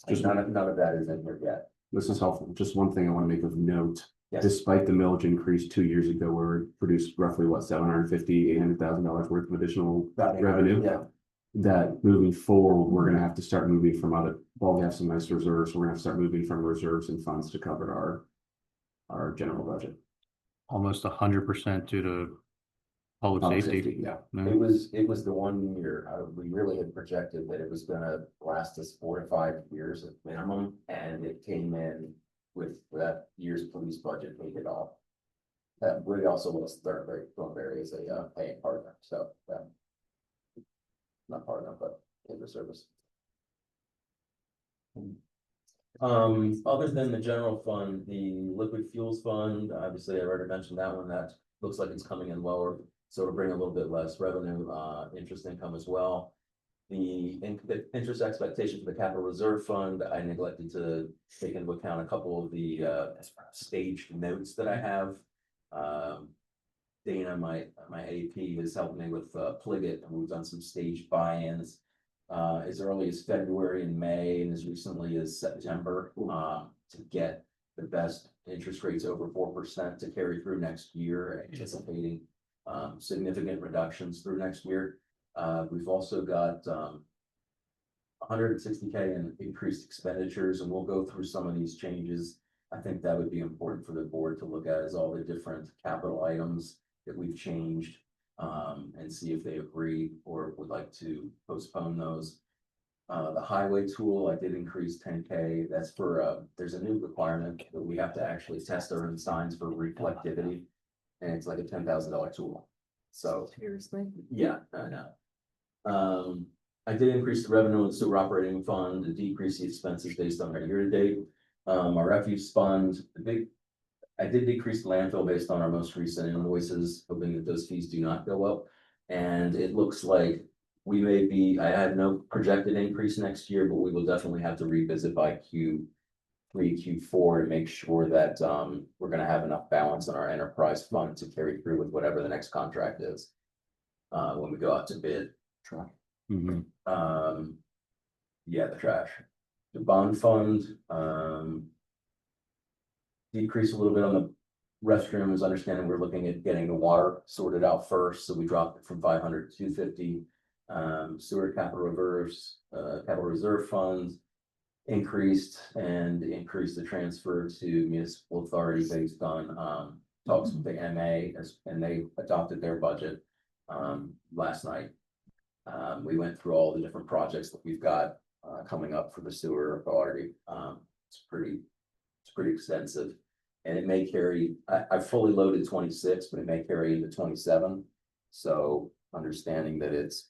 Just- None of that is in here yet. This is helpful. Just one thing I want to make of note. Yes. Despite the millage increase 2 years ago, where we produced roughly $750,000-$800,000 worth of additional revenue. Yeah. That moving forward, we're gonna have to start moving from we have some nice reserves. We're gonna have to start moving from reserves and funds to cover our general budget. Almost 100% due to public Public safety. Yeah. It was the 1 year, we really had projected that it was gonna last us 4 to 5 years at minimum, and it came in with that year's police budget paid it off. That we also lost Thornberry as a paying partner, so, not partner, but in the service. Other than the general fund, the liquid fuels fund, obviously I already mentioned that one, that looks like it's coming in lower. So it'll bring a little bit less revenue, interest income as well. The interest expectation for the capital reserve fund, I neglected to take into account a couple of the staged notes that I have. Dana, my AP, has helped me with Pliget, and we've done some staged buy-ins as early as February and May, and as recently as September, to get the best interest rates over 4% to carry through next year, anticipating significant reductions through next year. We've also got 160K in increased expenditures, and we'll go through some of these changes. I think that would be important for the board to look at, is all the different capital items that we've changed, and see if they agree or would like to postpone those. The highway tool, I did increase 10K. That's for, there's a new requirement that we have to actually test our own signs for reflectivity. And it's like a $10,000 tool. So, Seriously. yeah, I know. I did increase the revenue and sewer operating fund to decrease the expenses based on our year-to-date. Our refuse fund, I did decrease the landfill based on our most recent invoices, hoping that those fees do not go up. And it looks like we may be, I have no projected increase next year, but we will definitely have to revisit by Q3, Q4 to make sure that we're gonna have enough balance in our enterprise fund to carry through with whatever the next contract is. When we go out to bid. Mhm. Yeah, the trash. The bond fund, decreased a little bit on the restrooms, understanding we're looking at getting the water sorted out first, so we dropped it from 500 to 250. Sewer capital reserve funds increased the transfer to municipal authority based on talks with the MA, and they adopted their budget last night. We went through all the different projects that we've got coming up for the sewer authority. It's pretty extensive, and it may carry, I fully loaded 26, but it may carry into 27. So understanding that it's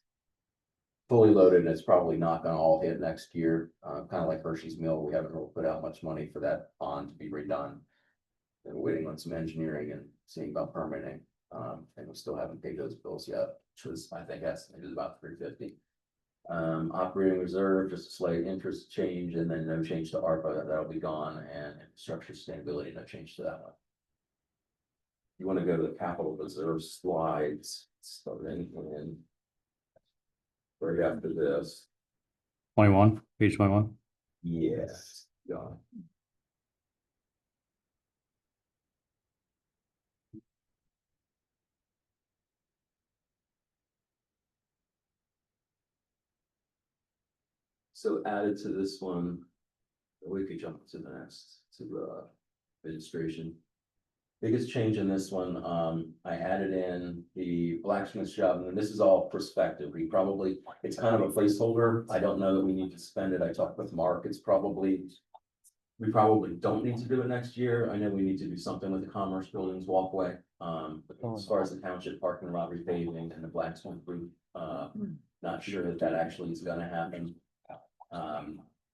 fully loaded and it's probably not gonna all hit next year, kind of like Hershey's Mill, we haven't really put out much money for that bond to be redone. And we're waiting on some engineering and seeing about permitting, and we still haven't paid those bills yet, which was, I think, estimated about 350. Operating reserve, just a slight interest change, and then no change to ARPA, that'll be gone, and infrastructure sustainability, no change to that one. You want to go to the capital reserve slides, starting in right after this. 21, page 21. Yes, yeah. So added to this one, we could jump to the next, to administration. Biggest change in this one, I added in the blacksmith shop, and this is all perspective. It's kind of a placeholder. I don't know that we need to spend it. I talked with Mark, we probably don't need to do it next year. I know we need to do something with the Commerce Buildings walkway. But as far as the township parking lot repaving and the blacksmith booth, not sure that actually is gonna happen.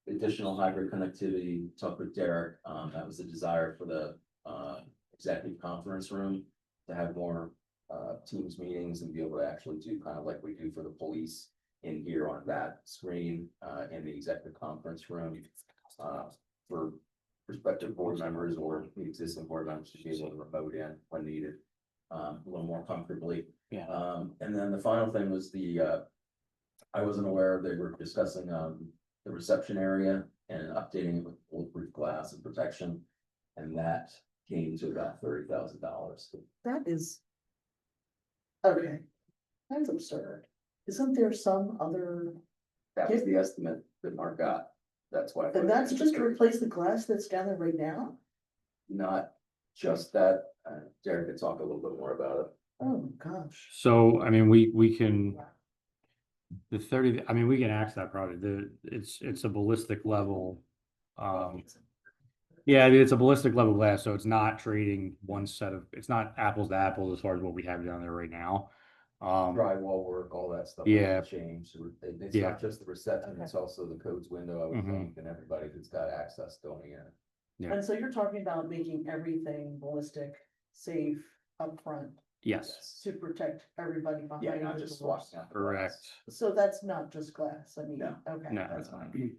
Additional hybrid connectivity, talked with Derek, that was a desire for the executive conference room to have more Teams meetings and be able to actually do kind of like we do for the police in here on that screen in the executive conference room for prospective board members or the existing board members to be able to remote in when needed a little more comfortably. Yeah. And then the final thing was I wasn't aware they were discussing the reception area and updating it with bulletproof glass and protection, and that came to about $30,000. That is. Okay, that's absurd. Isn't there some other, That was the estimate that Mark got. That's why. I put and it that's in. just to replace the glass that's down there right now? Not just that. Derek could talk a little bit more about it. Oh, gosh. So, I mean, we can, the 30, I mean, we can ask that project, it's a ballistic level. Yeah, I mean, it's a ballistic level glass, so it's not trading one set of, it's not apples to apples as far as what we have down there right now. Drywall work, all that stuff. Yeah. Change, it's Yeah. not just the reception, it's also the codes window, I would Mhm. think, and everybody that's got access going in. Yeah. And so you're talking about making everything ballistic, safe, upfront Yes, to protect everybody behind. Yeah, not the just doors. swashing out. the correct. glass. So that's not just glass, I mean, No. okay. No. That's fine.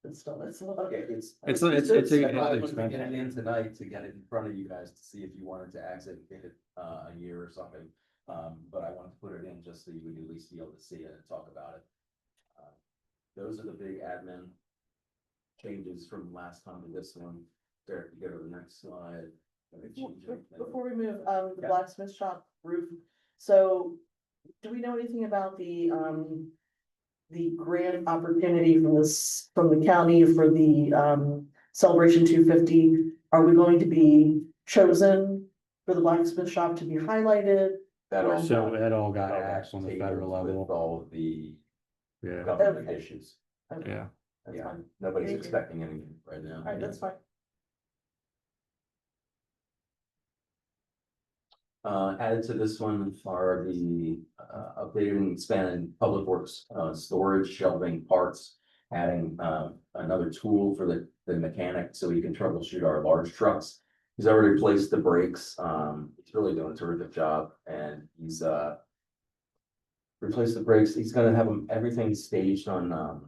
But still, that's a lot. Yeah, it's. It's That's why I was expensive. bringing it in tonight to get it in front of you guys to see if you wanted to exit it, a year or something. But I wanted to put it in just so you would at least be able to see it and talk about it. Those are the big admin changes from last time to this one. Derek, you go to the next slide. Let me change everything. Before we move, the Yeah. blacksmith shop roof, so do we know anything about the grant opportunity from this, from the county for the, Celebration 250? Are we going to be chosen for the blacksmith shop to be highlighted? That all So got- it all got that all axed on the tabled federal with level. All of the Yeah, government Okay. issues. Okay, yeah. that's Yeah, fine. nobody's Thank you. expecting anything right now. All right, that's fine. Added to this one are the, updated and expanded public works, storage, shelving parts. Adding, another tool for the mechanic so he can troubleshoot our large trucks. He's already replaced the brakes, he's really doing a terrific job, and he's, replaced the brakes, he's gonna have them, everything staged on, a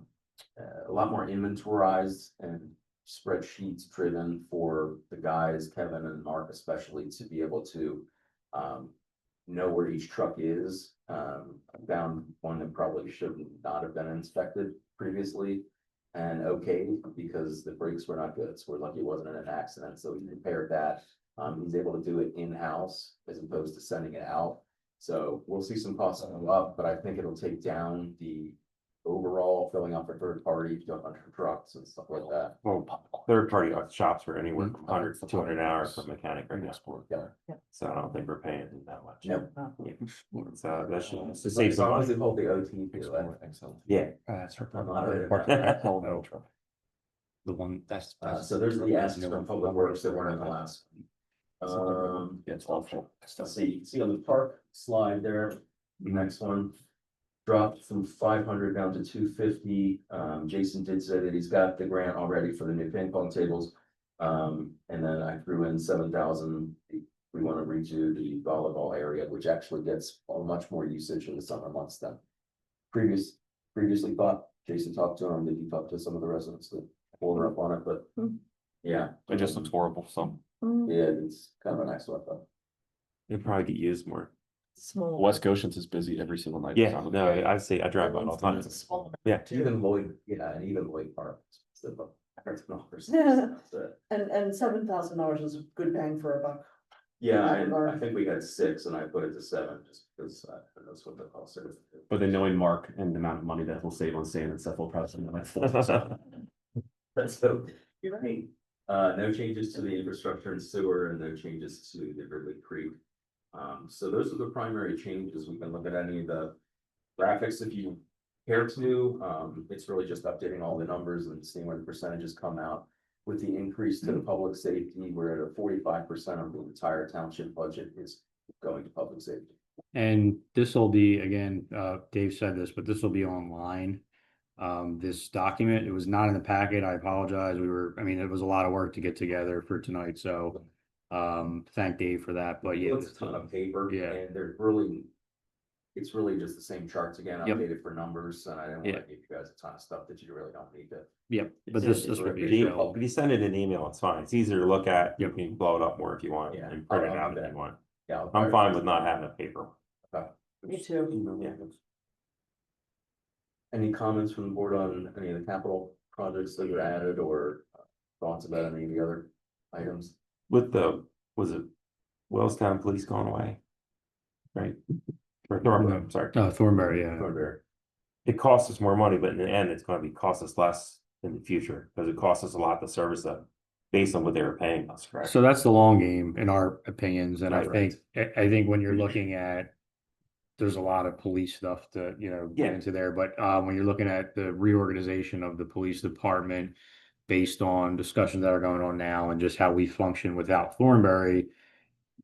lot more inventorized and spreadsheets driven for the guys, Kevin and Mark especially, to be able to know where each truck is. I found one that probably should not have been inspected previously. And okay, because the brakes were not good, so we're lucky it wasn't an accident, so we repaired that. He's able to do it in-house as opposed to sending it out. So we'll see some costs go up, but I think it'll take down the overall filling out for third party, to 100 trucks and stuff like that. Well, third party shops are anywhere from 100 to 200 an hour for mechanic right now. Yeah. So I don't think we're paying that much. Nope. Yeah. So that should, it's to As save some long as money. they hold the OT to it, I think so. Yeah. That's her. I'm not worried Part- about The one that's. So there's the asks from public works that weren't in the last. It's awful. Let's see on the park slide there, the next one. Dropped from 500 down to 250. Jason did say that he's got the grant already for the new ping pong tables. And then I threw in 7,000. We want to redo the volleyball area, which actually gets much more usage in the summer months than previously thought. Jason talked to him, did he talk to some of the residents that pulled her up on it, but yeah. It just looks horrible, so. Yeah, it's kind of a nice one though. It'd probably get used more. Small. West Goshen's is busy every single night. Yeah, no, I see, I drive by it all the time. It's a small Yeah. Even Lloyd, yeah, and even Lloyd Park. And $7,000 is a good bang for a buck. Yeah, that and I regard. think we got 6 and I put it to 7 just because that's what the cost is. But then knowing Mark and the amount of money that he'll save on sand and stuff will probably. So, you're right. No changes to the infrastructure and sewer and no changes to the Ridley Creek. So those are the primary changes. We can look at any of the graphics if you care to. It's really just updating all the numbers and seeing where the percentages come out. With the increase to the public safety, we're at a 45% of the entire township budget is going to public safety. And this will be, again, Dave said this, but this will be online. This document, it was not in the packet. I apologize. I mean, it was a lot of work to get together for tonight, so thank Dave for that, but yeah. It's a ton of paper. Yeah. And it's really just the same charts again, Yep. updated for numbers, and I didn't want Yeah. to give you guys a ton of stuff that you really don't need to. Yep, but this will be. If you send it in email, it's fine. It's easier to look at. You Yep. can blow it up more if you want Yeah, and print it I'll out do if that. you want. Yeah. I'm fine with not having a paper. Me too. Yeah. Any comments from the board on any of the capital projects that were added or thoughts about any of the other items? With was it Wellstown Police going away? Right? Or Thornbury, I'm sorry. Thornberry, yeah. Thornberry. It costs us more money, but in the end, it's gonna cost us less in the future, because it costs us a lot to service them. Based on what they were paying us, correct? So that's the long game in our opinions, and I Right. think, I think when you're looking at. There's a lot of police stuff to, get Yeah. into there, but when you're looking at the reorganization of the police department. Based on discussions that are going on now and just how we function without Thornberry.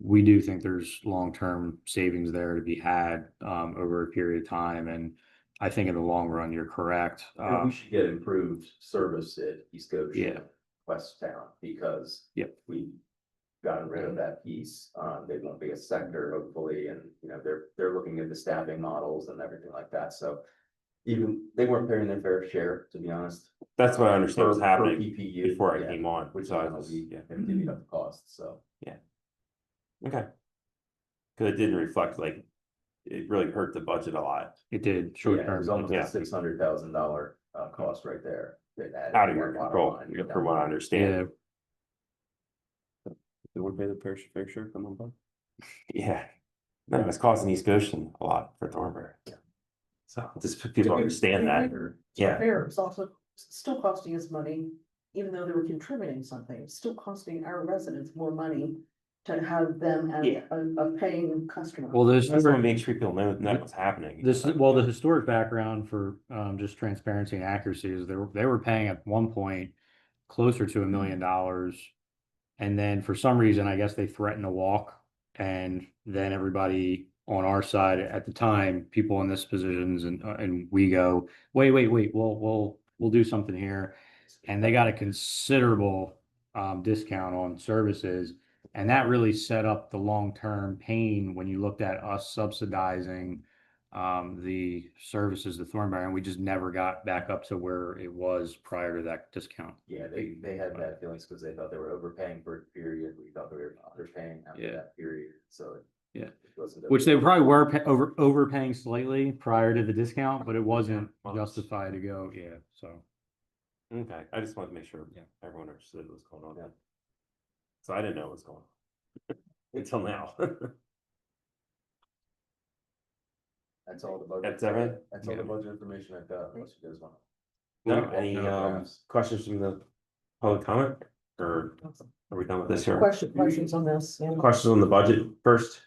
we do think there's long-term savings there to be had over a period of time. And I think in the long run, you're correct. And we should get improved service at East Goshen. Yeah. West Town, because. Yep. We gotten rid of that piece. They won't be a sector hopefully, and they're looking at the staffing models and everything like that, so. Even, they weren't paying their fair share, to be honest. That's what I understand was Per happening PPU, before I yeah, came on, which so I is was, we have divvied up the cost, so. okay. Cause it didn't reflect like, it really hurt the budget a lot. It did Yeah, short it term. was almost Yeah. a $600,000 cost right there. that added Out of to your our bottom control, line. from what I Yeah, understand. They would pay the fair share, come on, bud. Yeah. No, it's costing East Goshen a lot for Thornbury. So just people understand that, yeah. Fair, it's also still costing us money, even though they were contributing something, it's still costing our residents more money to have them as Yeah. a paying customer. Well, there's That's what makes people know what's happening. the historic background for just transparency and accuracy is they were paying at one point closer to $1 million. And then for some reason, I guess they threatened to walk. And then everybody on our side at the time, people in this positions and we go, wait, we'll do something here. And they got a considerable discount on services. And that really set up the long-term pain when you looked at us subsidizing the services to Thornbury, and we just never got back up to where it was prior to that discount. Yeah, they had bad feelings because they thought they were overpaying for a period, we thought they were underpaying after Yeah. that period, so. Yeah. It wasn't. Which they probably were overpaying slightly prior to the discount, but it wasn't justified to go, yeah, so. Okay, I just wanted to make sure, everyone understood what was going on. So I didn't know what was going on until now. That's all the budget. That's everything? That's all the budget information I've got, unless you guys want. No, any No. questions from the public comment, or are we done with this here? Questions on this, yeah. Questions on the budget first?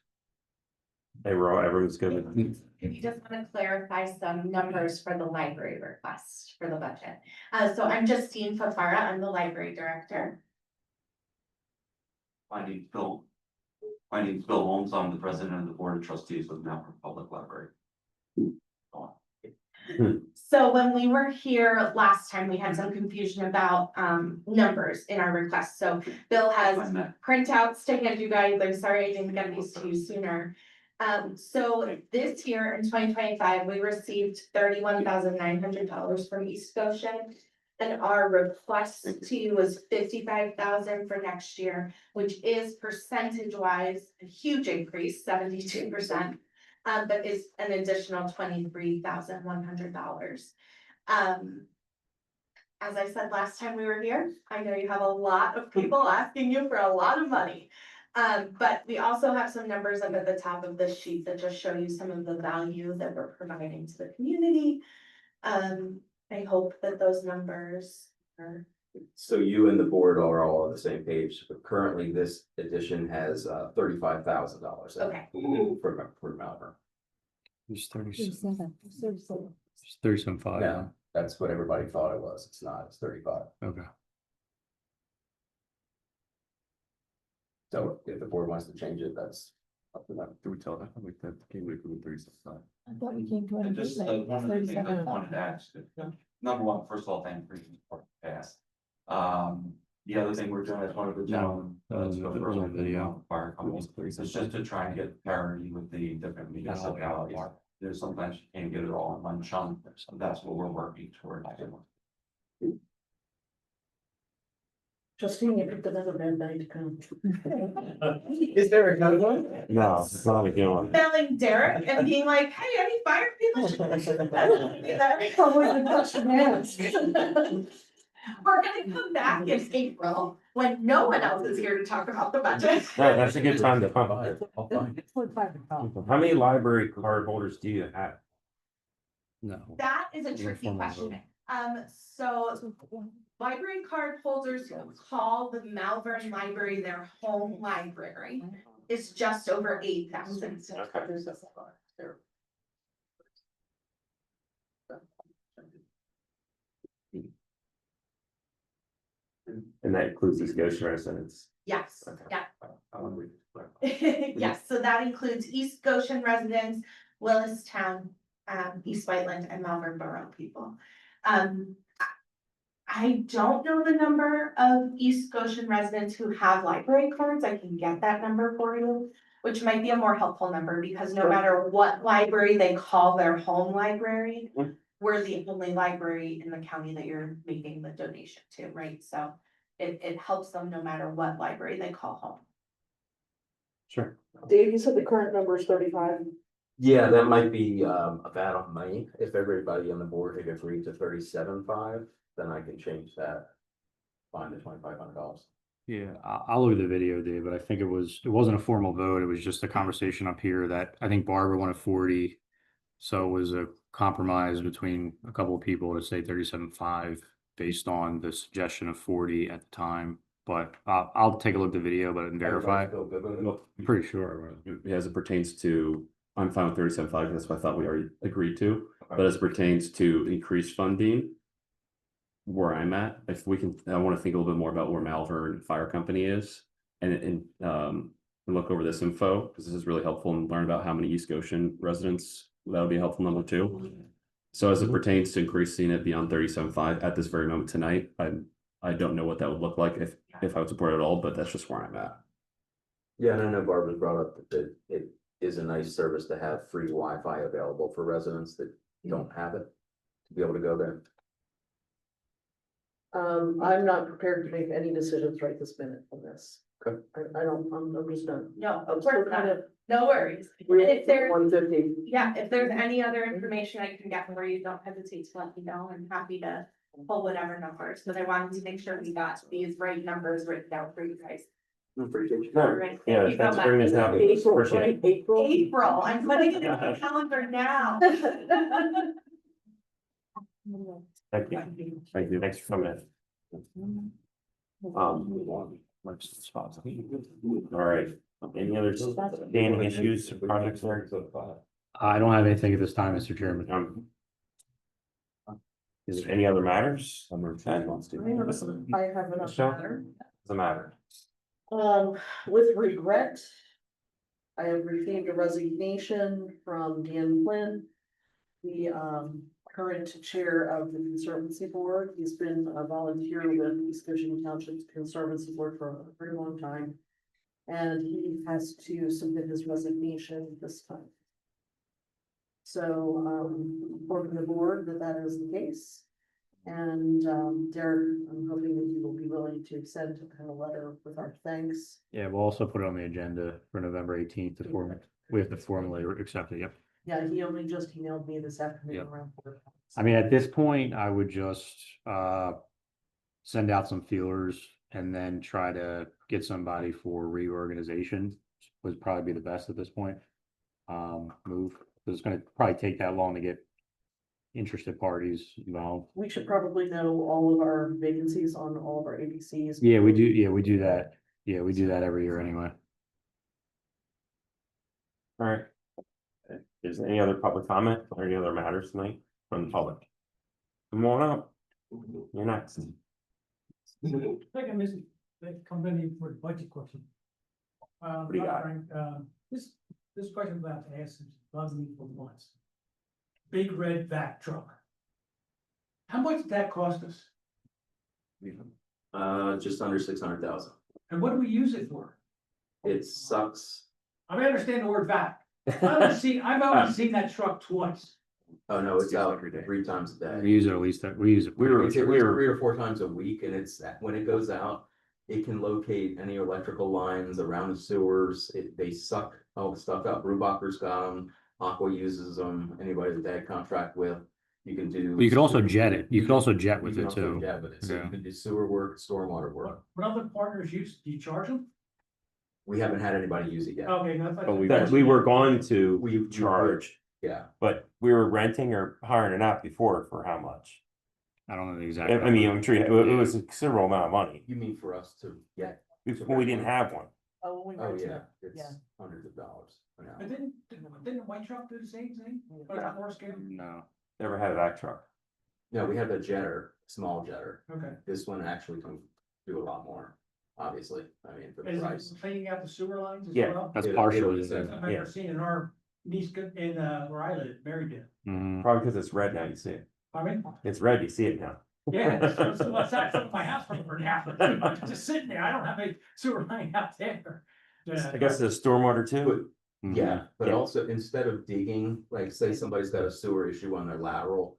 Everyone's good with. If you just want to clarify some numbers for the library request for the budget. So I'm Justine Fafara, I'm the library director. My name's Bill Holmes, I'm the president of the board of trustees of Mount Public Library. So when we were here last time, we had some confusion about numbers in our request. So Bill has printouts to hand you guys. I'm sorry I didn't get these to you sooner. So this year in 2025, we received $31,900 from East Goshen. And our request to you was 55,000 for next year, which is percentage wise a huge increase, 72%. But is an additional $23,100. As I said last time we were here, I know you have a lot of people asking you for a lot of money. But we also have some numbers up at the top of this sheet that just show you some of the value that we're providing to the community. I hope that those numbers are. So you and the board are all on the same page, but currently this edition has $35,000. Okay. For Malvern. It's 37. 37.5. No, that's what everybody thought it was, it's not, it's 35. Okay. So if the board wants to change it, that's up to them. Do we tell them? We came with 37. I thought we came to an And just agreement. one of the things I 37. wanted to add, number one, first of all, thank you for your past. The other thing we're doing as one of the gentlemen. No, that was on video. Fire companies, it's just to try and get parity with the different municipalities. There's sometimes you can't get it all in one chunk, so that's what we're working toward. Justine, you picked another bad night to come. Is there another one? No, it's not a good one. Emailing Derek and being like, hey, any fire people should. We're gonna come back in April when no one else is here to talk about the budget. No, that's a good time to come. It's 45 o'clock. How many library card holders do you have? No. That is a tricky formal question. So library card holders who call the Malvern Library their home library is just over 8,000. And that includes East Goshen residents. Yes, Okay. yeah. I want to read it. Yes, so that includes East Goshen residents, Willistown, East Whiteland and Malvern Borough people. I don't know the number of East Goshen residents who have library cards. I can get that number for you, which might be a more helpful number because no matter what library they call their home library, we're the only library in the county that you're making the donation to, right? So it helps them no matter what library they call home. Sure. Dave, you said the current number is 35. Yeah, that might be a bad on me. If everybody on the board had agreed to 37.5, then I can change that. Fine to $2,500. Yeah, I'll look at the video, Dave, but I think it wasn't a formal vote. It was just a conversation up here that I think Barbara wanted 40. So it was a compromise between a couple of people to say 37.5 based on the suggestion of 40 at the time. But I'll take a look at the video, but and verify. Everybody feel good with it? Well, I'm pretty sure. As it pertains to, I'm fine with 37.5, that's what I thought we already agreed to, but as it pertains to increased funding. Where I'm at, if we can, I want to think a little bit more about where Malvern Fire Company is and look over this info, because this is really helpful and learn about how many East Goshen residents, that'll be a helpful number too. So as it pertains to increasing it beyond 37.5 at this very moment tonight, I don't know what that would look like if I would support it at all, but that's just where I'm at. Yeah, and I know Barbara's brought up that it is a nice service to have free Wi-Fi available for residents that don't have it, to be able to go there. I'm not prepared to make any decisions right this minute on this. Okay. I'm just done. No, I'm of still course kind not. of. No worries. And if there, 150. yeah, if there's any other information I can get for you, don't hesitate to let me know. I'm happy to pull whatever numbers, but I wanted to make sure we got these right numbers written down for you guys. Appreciate you. No, Right. yeah, Thank you so thanks for bringing this out. April, Appreciate it. April. April, I'm putting it in my calendar now. Thank you. Thank you. Thanks for coming in. All right. Any other standing issues, projects there? I don't have anything at this time, Mr. Chairman. Is there any other matters? I have enough Michelle? matter. Doesn't matter. With regret, I have received a resignation from Dan Flynn, the current chair of the Conservancy Board. He's been a volunteer with East Goshen Township's Conservancy Board for a very long time. And he has to submit his resignation this time. So, informing the board that is the case. And, Derek, I'm hoping that you will be willing to send a letter with our thanks. Yeah, we'll also put it on the agenda for November 18th to we have to formally accept it. Yep. Yeah, he only just emailed me this afternoon Yep. around 4 o'clock. I mean, at this point, I would just send out some feelers and then try to get somebody for reorganization would probably be the best at this point. Move, because it's gonna probably take that long to get interested parties involved. We should probably know all of our vacancies on all of our ABCs. Yeah, we do. Yeah, we do that. Yeah, we do that every year anyway. All right. Is there any other public comment or any other matters tonight from the public? Come on up. You're next. Second is the company for budget question. What do you got? This question I'm about to ask is bugging me for months. Big red vac truck. How much did that cost us? Just under 600,000. And what do we use it for? It sucks. I mean, I understand the word vac. I've only seen that truck twice. Oh, no, it's out 3 times a day. We use it at least. We use it. We were 3 or 4 times a week, and it's when it goes out, it can locate any electrical lines around the sewers. They suck all the stuff out. Brubacher's got them. Aqua uses them. Anybody that they had contract with, you can do. Well, you could also jet it. You could also jet with You it can also too. jet with it. So Yeah. you can do sewer work, stormwater work. What other partners use? Do you charge them? We haven't had anybody use it yet. Okay, I thought. That we were going to We charge, Yeah. but we were renting or hiring it out before for how much? I don't know the exact. I mean, I'm sure it was a considerable amount of money. You mean for us to get? We didn't have one. Oh, when we Oh, rented yeah, it. it's Yeah. hundreds of dollars. an hour. But didn't White Truck do the same thing? But a horse game? No. Never had a vac truck. No, we have a jetter, small jetter. Okay. This one actually can do a lot more. obviously, I mean, for the Is price. it cleaning out the sewer lines as Yeah, well? That's It'll- partially. it'll- it. I've never seen in our in where I live, Marydale. Mhm. probably because it's red now, you see it. I mean, It's red, you see it now. yeah, so what's that from my house for now? I'm just sitting there, I don't have any sewer line out there. I guess the stormwater too. Yeah, but Yeah. also instead of digging, like say somebody's got a sewer issue on their lateral,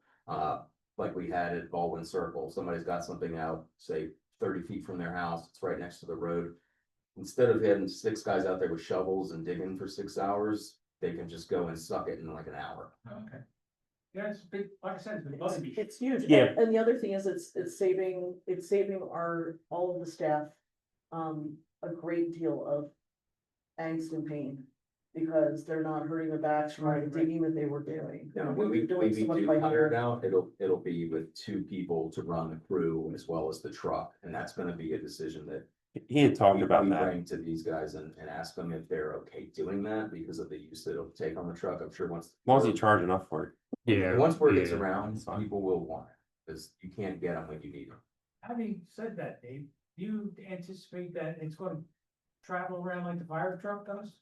like we had at Baldwin Circle, somebody's got something out, say 30 feet from their house, it's right next to the road. Instead of having 6 guys out there with shovels and digging for 6 hours, they can just go and suck it in like an hour. Okay. Yeah, it's big, like I said, it's big buggy. It's huge. Yeah. And the other thing is it's saving all of the staff, a great deal of angst and pain. Because they're not hurting their backs from all the digging that they were doing. Now, We when we were doing so much do by hire it hand. out, it'll be with 2 people to run the crew as well as the truck, and that's gonna be a decision that. He had talked about we that. bring to these guys and ask them if they're okay doing that because of the use that it'll take on the truck, I'm sure once. As long as you charge enough for it. Yeah. Once word gets yeah. around, That's fine. people will want it, because you can't get them when you need them. Having said that, Dave, do you anticipate that it's gonna travel around like the fire truck does?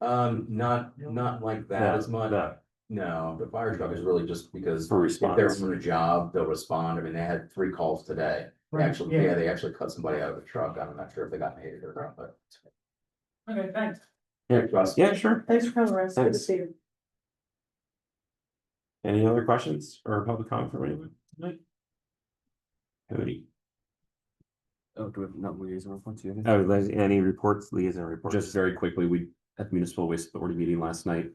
Not like that as much. No. No, the fire truck is really just because For if they're response. on a job, they'll respond. I mean, they had 3 calls today. They Right, actually, yeah. yeah, they actually cut somebody out of the truck. I'm not sure if they got paid or not, but. Okay, thanks. Yeah, Russ. Yeah, sure. Thanks for coming, Russ. Good to Thanks. see you. Any other questions or public comment from anyone? Cody? Oh, do we have not liaison reports? Do you have Oh, anything? any reports, liaison reports? Just very quickly, we, at the Municipal Waste Authority meeting last night,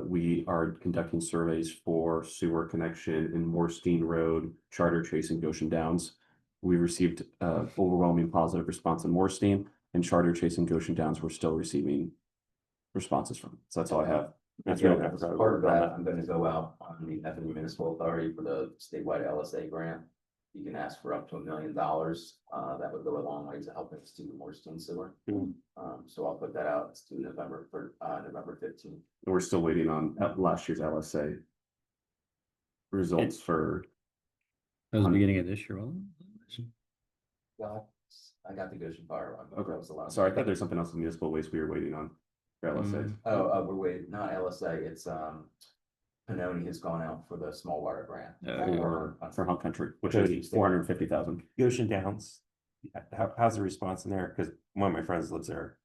we are conducting surveys for sewer connection in Moorstein Road, Charter Chase and Goshen Downs. We received overwhelming positive response in Moorstein, and Charter Chase and Goshen Downs we're still receiving responses from. So that's all I have. That's Yeah, good. as part of that, I'm gonna go out on the Bethany Municipal Authority for the statewide LSA grant. You can ask for up to $1 million. That would go a long way to help us do more storm sewer. Mhm. So I'll put that out. It's due November 15th. We're still waiting on last year's LSA results for. That was the beginning of this year, wasn't it? Well, I got the Goshen Fire one. Okay, That was the last sorry, I one. thought there's something else in municipal waste we were waiting on. For LSA. We're waiting, not LSA, it's, Panoni has gone out for the small water grant. For Hunt Country, which Cody. is 450,000. Goshen Downs, how's the response in there? Because one of my friends lives there.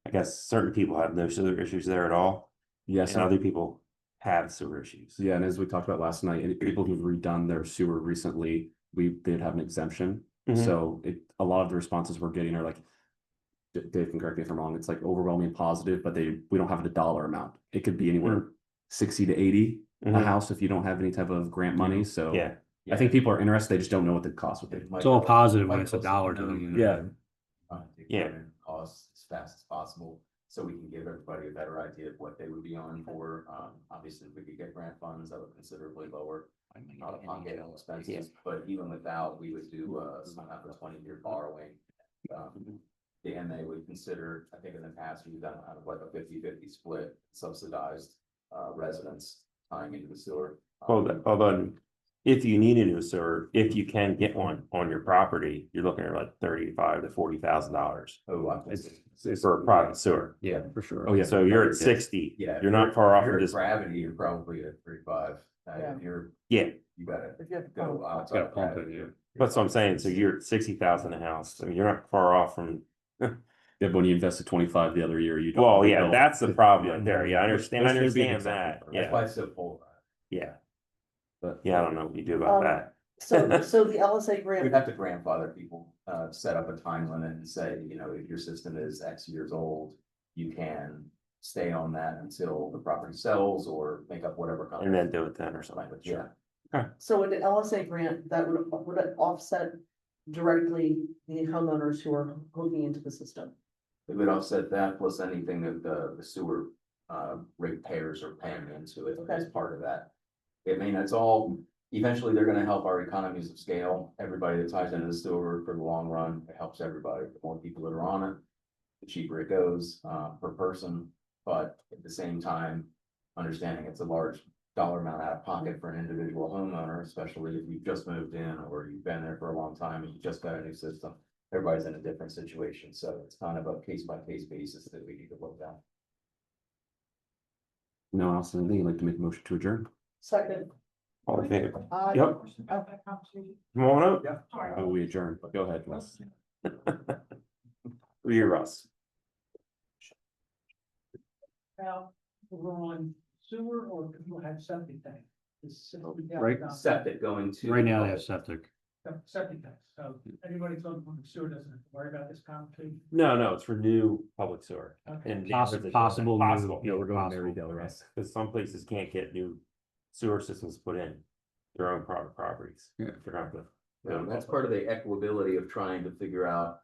I guess certain people have no sewer issues there at all, Yes, and other people have sewer issues. yeah, and as we talked about last night, and people who've redone their sewer recently, they'd have an exemption. Mhm. So a lot of the responses we're getting are like, Dave can correct me if I'm wrong, it's like overwhelming positive, but we don't have the dollar amount. It could be anywhere 60 to 80 a Mhm. house if you don't have any type of grant money, so. Yeah, I think people are interested, they just don't know what the cost would be. It's all positive when it's a dollar to them. Yeah. Yeah. Costs as fast as possible, so we can give everybody a better idea of what they would be on for. Obviously, if we could get grant funds, that would considerably lower out of pocket expenses, but even without, we would do some type of 20-year borrowing. The MA would consider, I think in the past, we've done kind of like a 50-50 split, subsidized residents tying into the sewer. although if you need a new sewer, if you can get one on your property, you're looking at like $35,000 to $40,000 for a private sewer. Yeah, for sure. Oh, yeah. So you're at 60. Yeah. You're not far off If from you're at just, gravity, you're probably at 35. Yeah. If you're, yeah, you gotta If you have to go pump. outside. Gotta of pump it, gravity. yeah. that's what I'm saying. So you're at 60,000 a house. I mean, you're not far off from. Yeah, but when you invested 25 the other year, you don't. Well, yeah, build. that's the problem right there. Yeah, I understand There should be an that. exception for That's Yeah, why it's so full. yeah, But yeah. I don't know what you do about that. So the LSA We'd grant, have to grandfather people, set up a time limit and say, you know, if your system is X years old, you can stay on that until the property sells or make up whatever. And then do it then or something. Language, yeah. so with the LSA grant, that would it offset directly the homeowners who are hooking into the system? It would offset that plus anything that the sewer ratepayers are paying into it as part of that. I mean, it's all, eventually they're gonna help our economies of scale. Everybody that ties into the sewer for the long run, it helps everybody. The more people that are on it, the cheaper it goes per person. But at the same time, understanding it's a large dollar amount out of pocket for an individual homeowner, especially if you've just moved in or you've been there for a long time and you just got a new system. everybody's in a different situation, so it's kind of a case by case basis that we need to look at. No one else, anything, you'd like to make a motion to adjourn? Second. All in favor? Aye. Yep, come on up. Oh, we adjourn, go ahead, Russ. For you, Russ. Now, we're on sewer or people have septic tank? Right. Septic going to. Right now they have septic. Septic tanks, so anybody talking from sewer doesn't have to worry about this complication. No, it's for new public sewer. Okay. And Possible new- Possible. yeah, we're going possible, Marydale, right? Because some places can't get new sewer systems put in. Their own private properties. Yeah. They're not gonna- That's part of the equability of trying to figure out.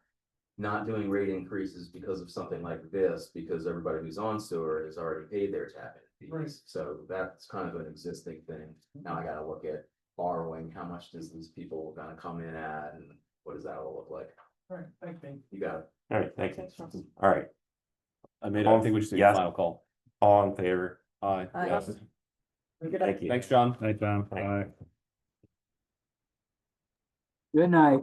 Not doing rate increases because of something like this, because everybody who's on sewer has already paid their tapping Right. fees. So that's kind of an existing thing. Now I gotta look at borrowing, how much does these people gonna come in at and what does that all look like? All right, thank you. You got it. All right, thank you. All right, I think we just need a Yes. final call. all in favor? Aye. Aye. Yes. Thank you. Thanks, John. Night, Tom. Bye. Bye. Good night.